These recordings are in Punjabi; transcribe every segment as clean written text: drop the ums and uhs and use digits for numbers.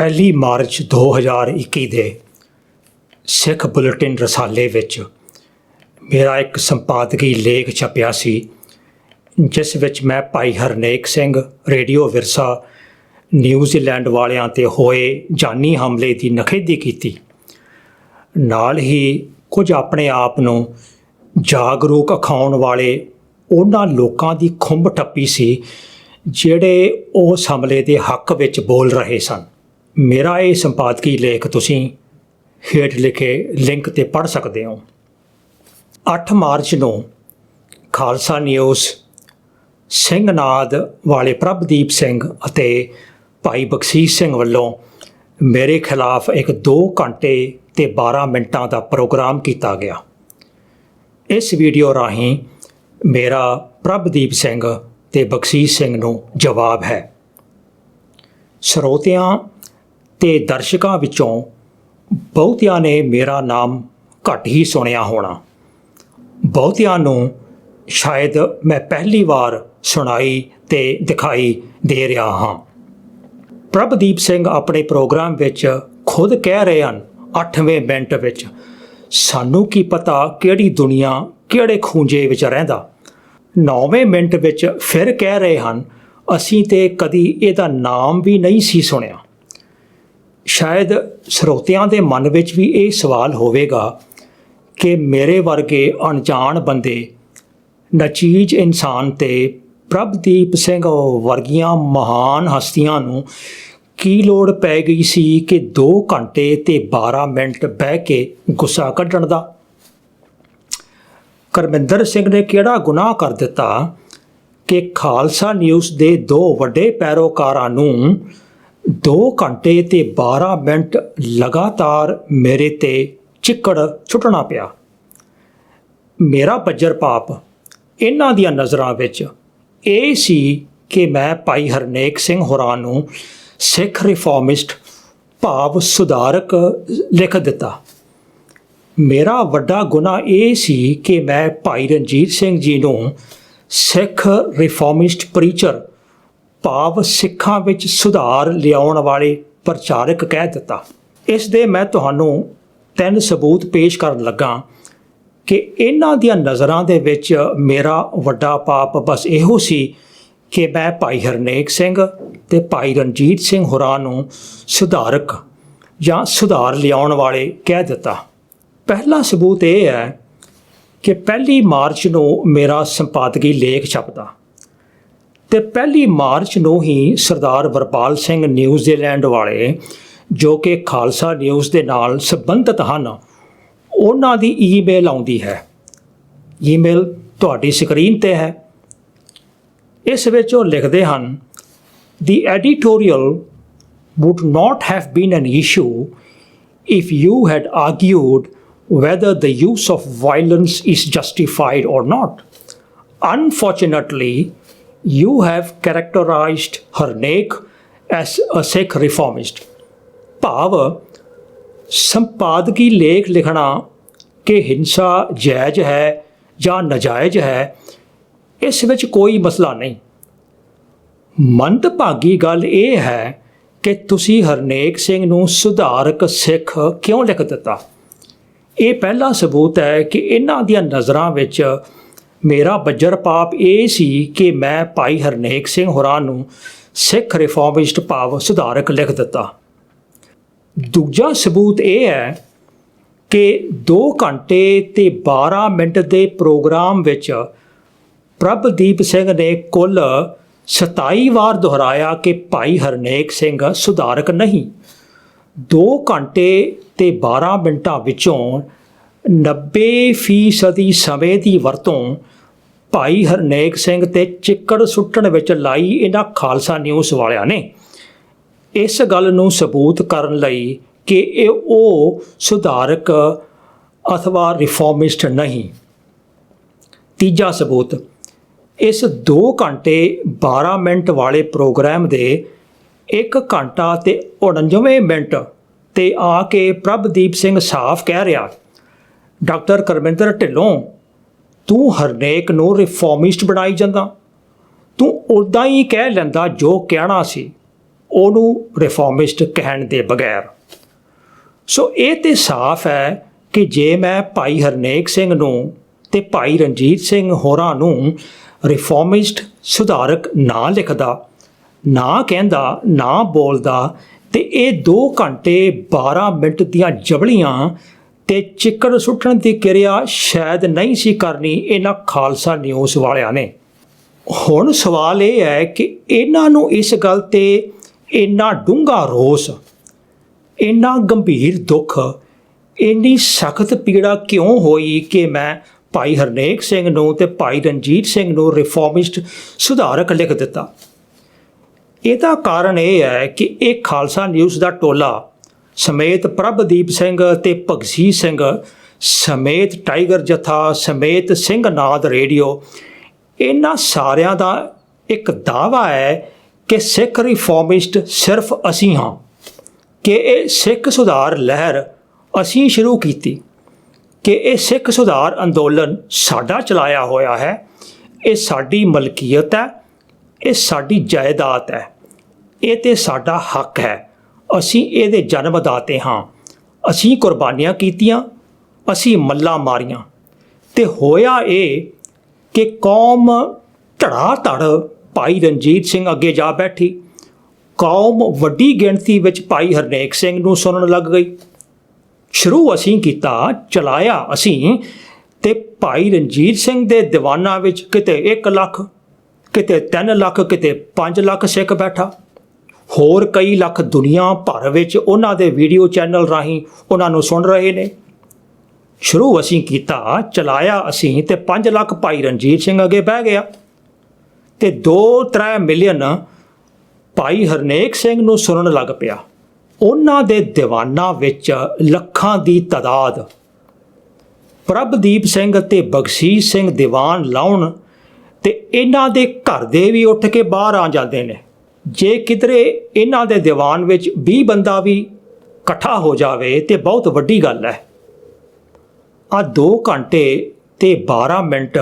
ਪਹਿਲੀ ਮਾਰਚ 2021 ਦੇ ਸਿੱਖ ਬੁਲੇਟਿਨ ਰਸਾਲੇ ਵਿੱਚ ਮੇਰਾ ਇੱਕ ਸੰਪਾਦਕੀ ਲੇਖ ਛਪਿਆ ਸੀ, ਜਿਸ ਵਿੱਚ ਮੈਂ ਭਾਈ ਹਰਨੇਕ ਸਿੰਘ ਰੇਡੀਓ ਵਿਰਸਾ ਨਿਊਜ਼ੀਲੈਂਡ ਵਾਲਿਆਂ 'ਤੇ ਹੋਏ ਜਾਨੀ ਹਮਲੇ ਦੀ ਨਿਖੇਧੀ ਕੀਤੀ। ਨਾਲ ਹੀ ਕੁਝ ਆਪਣੇ ਆਪ ਨੂੰ ਜਾਗਰੂਕ ਅਖਾਉਣ ਵਾਲੇ ਉਹਨਾਂ ਲੋਕਾਂ ਦੀ ਖੁੰਬ ਠੱਪੀ ਸੀ ਜਿਹੜੇ ਉਸ ਹਮਲੇ ਦੇ ਹੱਕ ਵਿੱਚ ਬੋਲ ਰਹੇ ਸਨ। ਮੇਰਾ ਇਹ ਸੰਪਾਦਕੀ ਲੇਖ ਤੁਸੀਂ ਹੇਠ ਲਿਖੇ ਲਿੰਕ 'ਤੇ ਪੜ੍ਹ ਸਕਦੇ ਹੋ। 8 ਮਾਰਚ ਨੂੰ ਖਾਲਸਾ ਨਿਊਜ਼ ਸਿੰਘਨਾਦ ਵਾਲੇ ਪ੍ਰਭਦੀਪ ਸਿੰਘ ਅਤੇ ਭਾਈ ਬਖਸ਼ੀਸ਼ ਸਿੰਘ ਵੱਲੋਂ ਮੇਰੇ ਖਿਲਾਫ ਇੱਕ 2 ਘੰਟੇ ਤੇ 12 ਮਿੰਟਾਂ ਦਾ ਪ੍ਰੋਗਰਾਮ ਕੀਤਾ ਗਿਆ। ਇਸ ਵੀਡੀਓ ਰਾਹੀਂ ਮੇਰਾ ਪ੍ਰਭਦੀਪ ਸਿੰਘ ਤੇ ਬਖਸ਼ੀਸ਼ ਸਿੰਘ ਨੂੰ ਜਵਾਬ ਹੈ। ਸਰੋਤਿਆਂ ਤੇ ਦਰਸ਼ਕਾਂ ਵਿੱਚੋਂ ਬਹੁਤਿਆਂ ਨੇ ਮੇਰਾ ਨਾਮ ਘੱਟ ਹੀ ਸੁਣਿਆ ਹੋਣਾ। ਬਹੁਤਿਆਂ ਨੂੰ ਸ਼ਾਇਦ ਮੈਂ ਪਹਿਲੀ ਵਾਰ ਸੁਣਾਈ ਤੇ ਦਿਖਾਈ ਦੇ ਰਿਹਾ ਹਾਂ। ਪ੍ਰਭਦੀਪ ਸਿੰਘ ਆਪਣੇ ਪ੍ਰੋਗਰਾਮ ਵਿੱਚ ਖੁਦ ਕਹਿ ਰਹੇ ਹਨ 8ਵੇਂ ਮਿੰਟ ਵਿੱਚ, ਸਾਨੂੰ ਕੀ ਪਤਾ ਕਿਹੜੀ ਦੁਨੀਆ ਕਿਹੜੇ ਖੂੰਜੇ ਵਿੱਚ ਰਹਿੰਦਾ। 9ਵੇਂ ਮਿੰਟ ਵਿੱਚ ਫਿਰ ਕਹਿ ਰਹੇ ਹਨ ਅਸੀਂ ਤੇ ਕਦੀ ਇਹਦਾ ਨਾਮ ਵੀ ਨਹੀਂ ਸੀ ਸੁਣਿਆ। ਸ਼ਾਇਦ ਸਰੋਤਿਆਂ ਦੇ ਮਨ ਵਿੱਚ ਵੀ ਇਹ ਸਵਾਲ ਹੋਵੇਗਾ ਕਿ ਮੇਰੇ ਵਰਗੇ ਅਣਜਾਣ ਬੰਦੇ, ਨਚੀਜ਼ ਇਨਸਾਨ ਤੇ ਪ੍ਰਭਦੀਪ ਸਿੰਘ ਵਰਗੀਆਂ ਮਹਾਨ ਹਸਤੀਆਂ ਨੂੰ ਕੀ ਲੋੜ ਪੈ ਗਈ ਸੀ ਕਿ 2 ਘੰਟੇ ਤੇ 12 ਮਿੰਟ ਬਹਿ ਕੇ ਗੁੱਸਾ ਕੱਢਣ ਦਾ। ਕਰਮਿੰਦਰ ਸਿੰਘ ਨੇ ਕਿਹੜਾ ਗੁਨਾਹ ਕਰ ਦਿੱਤਾ ਕਿ ਖਾਲਸਾ ਨਿਊਜ਼ ਦੇ 2 ਵੱਡੇ ਪੈਰੋਕਾਰਾਂ ਨੂੰ 2 ਘੰਟੇ ਤੇ 12 ਮਿੰਟ ਲਗਾਤਾਰ ਮੇਰੇ ਤੇ ਚਿੱਕੜ ਛੁੱਟਣਾ ਪਿਆ। ਮੇਰਾ ਬੱਜਰ ਪਾਪ ਇਹਨਾਂ ਦੀਆਂ ਨਜ਼ਰਾਂ ਵਿੱਚ ਇਹ ਸੀ ਕਿ ਮੈਂ ਭਾਈ ਹਰਨੇਕ ਸਿੰਘ ਹੋਰਾਂ ਨੂੰ ਸਿੱਖ ਰਿਫਾਰਮਿਸਟ ਭਾਵ ਸੁਧਾਰਕ ਲਿਖ ਦਿੱਤਾ। ਮੇਰਾ ਵੱਡਾ ਗੁਨਾਹ ਇਹ ਸੀ ਕਿ ਮੈਂ ਭਾਈ ਰਣਜੀਤ ਸਿੰਘ ਜੀ ਨੂੰ ਸਿੱਖ ਰਿਫਾਰਮਿਸਟ ਪ੍ਰੀਚਰ ਭਾਵ ਸਿੱਖਾਂ ਵਿੱਚ ਸੁਧਾਰ ਲਿਆਉਣ ਵਾਲੇ ਪ੍ਰਚਾਰਕ ਕਹਿ ਦਿੱਤਾ। ਇਸ ਦੇ ਮੈਂ ਤੁਹਾਨੂੰ 3 ਸਬੂਤ ਪੇਸ਼ ਕਰਨ ਲੱਗਾ ਕਿ ਇਹਨਾਂ ਦੀਆਂ ਨਜ਼ਰਾਂ ਦੇ ਵਿੱਚ ਮੇਰਾ ਵੱਡਾ ਪਾਪ ਬਸ ਇਹੋ ਸੀ ਕਿ ਮੈਂ ਭਾਈ ਹਰਨੇਕ ਸਿੰਘ ਤੇ ਭਾਈ ਰਣਜੀਤ ਸਿੰਘ ਹੋਰਾਂ ਨੂੰ ਸੁਧਾਰਕ ਜਾਂ ਸੁਧਾਰ ਲਿਆਉਣ ਵਾਲੇ ਕਹਿ ਦਿੱਤਾ। ਪਹਿਲਾ ਸਬੂਤ ਇਹ ਹੈ ਕਿ 1 ਮਾਰਚ ਨੂੰ ਮੇਰਾ ਸੰਪਾਦਕੀ ਲੇਖ ਛਪਦਾ ਤੇ 1 ਮਾਰਚ ਨੂੰ ਹੀ ਸਰਦਾਰ ਵਰਪਾਲ ਸਿੰਘ ਨਿਊਜ਼ੀਲੈਂਡ ਵਾਲੇ, ਜੋ ਕਿ ਖਾਲਸਾ ਨਿਊਜ਼ ਦੇ ਨਾਲ ਸੰਬੰਧਿਤ ਹਨ, ਉਹਨਾਂ ਦੀ ਈਮੇਲ ਆਉਂਦੀ ਹੈ। ਈਮੇਲ ਤੁਹਾਡੀ ਸਕਰੀਨ 'ਤੇ ਹੈ। ਇਸ ਵਿੱਚ ਉਹ ਲਿਖਦੇ ਹਨ, The editorial would not have been an issue if you had argued whether the use of violence is justified or not. Unfortunately, you have characterized Harnek as a Sikh reformist. ਭਾਵ ਸੰਪਾਦਕੀ ਲੇਖ ਲਿਖਣਾ ਕਿ ਹਿੰਸਾ ਜਾਇਜ਼ ਹੈ ਜਾਂ ਨਾਜਾਇਜ਼ ਹੈ, ਇਸ ਵਿੱਚ ਕੋਈ ਮਸਲਾ ਨਹੀਂ। ਮੰਦਭਾਗੀ ਗੱਲ ਇਹ ਹੈ ਕਿ ਤੁਸੀਂ ਹਰਨੇਕ ਸਿੰਘ ਨੂੰ ਸੁਧਾਰਕ ਸਿੱਖ ਕਿਉਂ ਲਿਖ ਦਿੱਤਾ। ਇਹ ਪਹਿਲਾ ਸਬੂਤ ਹੈ ਕਿ ਇਹਨਾਂ ਦੀਆਂ ਨਜ਼ਰਾਂ ਵਿੱਚ ਮੇਰਾ ਬੱਜਰ ਪਾਪ ਇਹ ਸੀ ਕਿ ਮੈਂ ਭਾਈ ਹਰਨੇਕ ਸਿੰਘ ਹੋਰਾਂ ਨੂੰ ਸਿੱਖ ਰਿਫਾਰਮਿਸਟ ਭਾਵ ਸੁਧਾਰਕ ਲਿਖ ਦਿੱਤਾ। ਦੂਜਾ ਸਬੂਤ ਇਹ ਹੈ ਕਿ 2 ਘੰਟੇ ਤੇ 12 ਮਿੰਟ ਦੇ ਪ੍ਰੋਗਰਾਮ ਵਿੱਚ ਪ੍ਰਭਦੀਪ ਸਿੰਘ ਨੇ ਕੁੱਲ 27 ਵਾਰ ਦੁਹਰਾਇਆ ਕਿ ਭਾਈ ਹਰਨੇਕ ਸਿੰਘ ਸੁਧਾਰਕ ਨਹੀਂ। 2 ਘੰਟੇ ਤੇ 12 ਮਿੰਟਾਂ ਵਿੱਚੋਂ 90% ਸਮੇਂ ਦੀ ਵਰਤੋਂ ਭਾਈ ਹਰਨੇਕ ਸਿੰਘ ਤੇ ਚਿੱਕੜ ਸੁੱਟਣ ਵਿੱਚ ਲਾਈ ਇਹਨਾਂ ਖਾਲਸਾ ਨਿਊਜ਼ ਵਾਲਿਆਂ ਨੇ। ਇਸ ਗੱਲ ਨੂੰ ਸਬੂਤ ਕਰਨ ਲਈ ਕਿ ਇਹ ਉਹ ਸੁਧਾਰਕ ਅਥਵਾ ਰਿਫਾਰਮਿਸਟ ਨਹੀਂ। ਤੀਜਾ ਸਬੂਤ, ਇਸ 2 ਘੰਟੇ 12 ਮਿੰਟ ਵਾਲੇ ਪ੍ਰੋਗਰਾਮ ਦੇ 1 ਘੰਟਾ ਤੇ 49 ਮਿੰਟ ਤੇ ਆ ਕੇ ਪ੍ਰਭਦੀਪ ਸਿੰਘ ਸਾਫ਼ ਕਹਿ ਰਿਹਾ, ਡਾਕਟਰ ਕਰਮਿੰਦਰ ਢਿੱਲੋਂ, ਤੂੰ ਹਰਨੇਕ ਨੂੰ ਰਿਫਾਰਮਿਸਟ ਬਣਾਈ ਜਾਂਦਾ, ਤੂੰ ਉੱਦਾਂ ਹੀ ਕਹਿ ਲੈਂਦਾ ਜੋ ਕਹਿਣਾ ਸੀ, ਉਹਨੂੰ ਰਿਫਾਰਮਿਸਟ ਕਹਿਣ ਦੇ ਬਗੈਰ। ਸੋ ਇਹ ਤਾਂ ਸਾਫ਼ ਹੈ ਕਿ ਜੇ ਮੈਂ ਭਾਈ ਹਰਨੇਕ ਸਿੰਘ ਨੂੰ ਤੇ ਭਾਈ ਰਣਜੀਤ ਸਿੰਘ ਹੋਰਾਂ ਨੂੰ ਰਿਫਾਰਮਿਸਟ ਸੁਧਾਰਕ ਨਾ ਲਿਖਦਾ, ਨਾ ਕਹਿੰਦਾ, ਨਾ ਬੋਲਦਾ, ਤੇ ਇਹ 2 ਘੰਟੇ 12 ਮਿੰਟ ਦੀਆਂ ਜਬਲੀਆਂ ਤੇ ਚਿੱਕੜ ਸੁੱਟਣ ਦੀ ਕਿਰਿਆ ਸ਼ਾਇਦ ਨਹੀਂ ਸੀ ਕਰਨੀ ਇਹਨਾਂ ਖਾਲਸਾ ਨਿਊਜ਼ ਵਾਲਿਆਂ ਨੇ। ਹੁਣ ਸਵਾਲ ਇਹ ਹੈ ਕਿ ਇਹਨਾਂ ਨੂੰ ਇਸ ਗੱਲ 'ਤੇ ਇੰਨਾ ਡੂੰਘਾ ਰੋਸ, ਇੰਨਾ ਗੰਭੀਰ ਦੁੱਖ, ਇੰਨੀ ਸਖਤ ਪੀੜਾ ਕਿਉਂ ਹੋਈ ਕਿ ਮੈਂ ਭਾਈ ਹਰਨੇਕ ਸਿੰਘ ਨੂੰ ਤੇ ਭਾਈ ਰਣਜੀਤ ਸਿੰਘ ਨੂੰ ਰਿਫਾਰਮਿਸਟ ਸੁਧਾਰਕ ਲਿਖ ਦਿੱਤਾ। ਇਹਦਾ ਕਾਰਨ ਇਹ ਹੈ ਕਿ ਇਹ ਖਾਲਸਾ ਨਿਊਜ਼ ਦਾ ਟੋਲਾ ਸਮੇਤ ਪ੍ਰਭਦੀਪ ਸਿੰਘ ਤੇ ਭਗਸੀਰ ਸਿੰਘ ਸਮੇਤ ਟਾਈਗਰ ਜਥਾ ਸਮੇਤ ਸਿੰਘਨਾਦ ਰੇਡੀਓ, ਇਹਨਾਂ ਸਾਰਿਆਂ ਦਾ ਇੱਕ ਦਾਅਵਾ ਹੈ ਕਿ ਸਿੱਖ ਰਿਫਾਰਮਿਸਟ ਸਿਰਫ ਅਸੀਂ ਹਾਂ, ਕਿ ਇਹ ਸਿੱਖ ਸੁਧਾਰ ਲਹਿਰ ਅਸੀਂ ਸ਼ੁਰੂ ਕੀਤੀ, ਕਿ ਇਹ ਸਿੱਖ ਸੁਧਾਰ ਅੰਦੋਲਨ ਸਾਡਾ ਚਲਾਇਆ ਹੋਇਆ ਹੈ, ਇਹ ਸਾਡੀ ਮਲਕੀਅਤ ਹੈ, ਇਹ ਸਾਡੀ ਜਾਇਦਾਦ ਹੈ, ਇਹ ਤੇ ਸਾਡਾ ਹੱਕ ਹੈ, ਅਸੀਂ ਇਹਦੇ ਜਨਮਦਾਤੇ ਹਾਂ, ਅਸੀਂ ਕੁਰਬਾਨੀਆਂ ਕੀਤੀਆਂ, ਅਸੀਂ ਮੱਲਾਂ ਮਾਰੀਆਂ। ਤੇ ਹੋਇਆ ਇਹ ਕਿ ਕੌਮ ਧੜਾ ਧੜ ਭਾਈ ਰਣਜੀਤ ਸਿੰਘ ਅੱਗੇ ਜਾ ਬੈਠੀ, ਕੌਮ ਵੱਡੀ ਗਿਣਤੀ ਵਿੱਚ ਭਾਈ ਹਰਨੇਕ ਸਿੰਘ ਨੂੰ ਸੁਣਨ ਲੱਗ ਗਈ। ਸ਼ੁਰੂ ਅਸੀਂ ਕੀਤਾ, ਚਲਾਇਆ ਅਸੀਂ, ਤੇ ਭਾਈ ਰਣਜੀਤ ਸਿੰਘ ਦੇ ਦੀਵਾਨਾਂ ਵਿੱਚ ਕਿਤੇ 1 ਲੱਖ, ਕਿਤੇ 3 ਲੱਖ, ਕਿਤੇ 5 ਲੱਖ ਸਿੱਖ ਬੈਠਾ। ਹੋਰ ਕਈ ਲੱਖ ਦੁਨੀਆ ਭਰ ਵਿੱਚ ਉਹਨਾਂ ਦੇ ਵੀਡੀਓ ਚੈਨਲ ਰਾਹੀਂ ਉਹਨਾਂ ਨੂੰ ਸੁਣ ਰਹੇ ਨੇ। ਸ਼ੁਰੂ ਅਸੀਂ ਕੀਤਾ, ਚਲਾਇਆ ਅਸੀਂ, ਤੇ 5 ਲੱਖ ਭਾਈ ਰਣਜੀਤ ਸਿੰਘ ਅੱਗੇ ਬਹਿ ਗਿਆ, ਤੇ 2-3 ਮਿਲੀਅਨ ਭਾਈ ਹਰਨੇਕ ਸਿੰਘ ਨੂੰ ਸੁਣਨ ਲੱਗ ਪਿਆ। ਉਹਨਾਂ ਦੇ ਦੀਵਾਨਾਂ ਵਿੱਚ ਲੱਖਾਂ ਦੀ ਤਾਦਾਦ। ਪ੍ਰਭਦੀਪ ਸਿੰਘ ਅਤੇ ਬਖਸ਼ੀਸ਼ ਸਿੰਘ ਦੀਵਾਨ ਲਾਉਣ ਤੇ ਇਹਨਾਂ ਦੇ ਘਰ ਦੇ ਵੀ ਉੱਠ ਕੇ ਬਾਹਰ ਆ ਜਾਂਦੇ ਨੇ। ਜੇ ਕਿਧਰੇ ਇਹਨਾਂ ਦੇ ਦੀਵਾਨ ਵਿੱਚ 20 ਬੰਦਾ ਵੀ ਇਕੱਠਾ ਹੋ ਜਾਵੇ ਤੇ ਬਹੁਤ ਵੱਡੀ ਗੱਲ ਹੈ। ਆ 2 ਘੰਟੇ ਤੇ 12 ਮਿੰਟ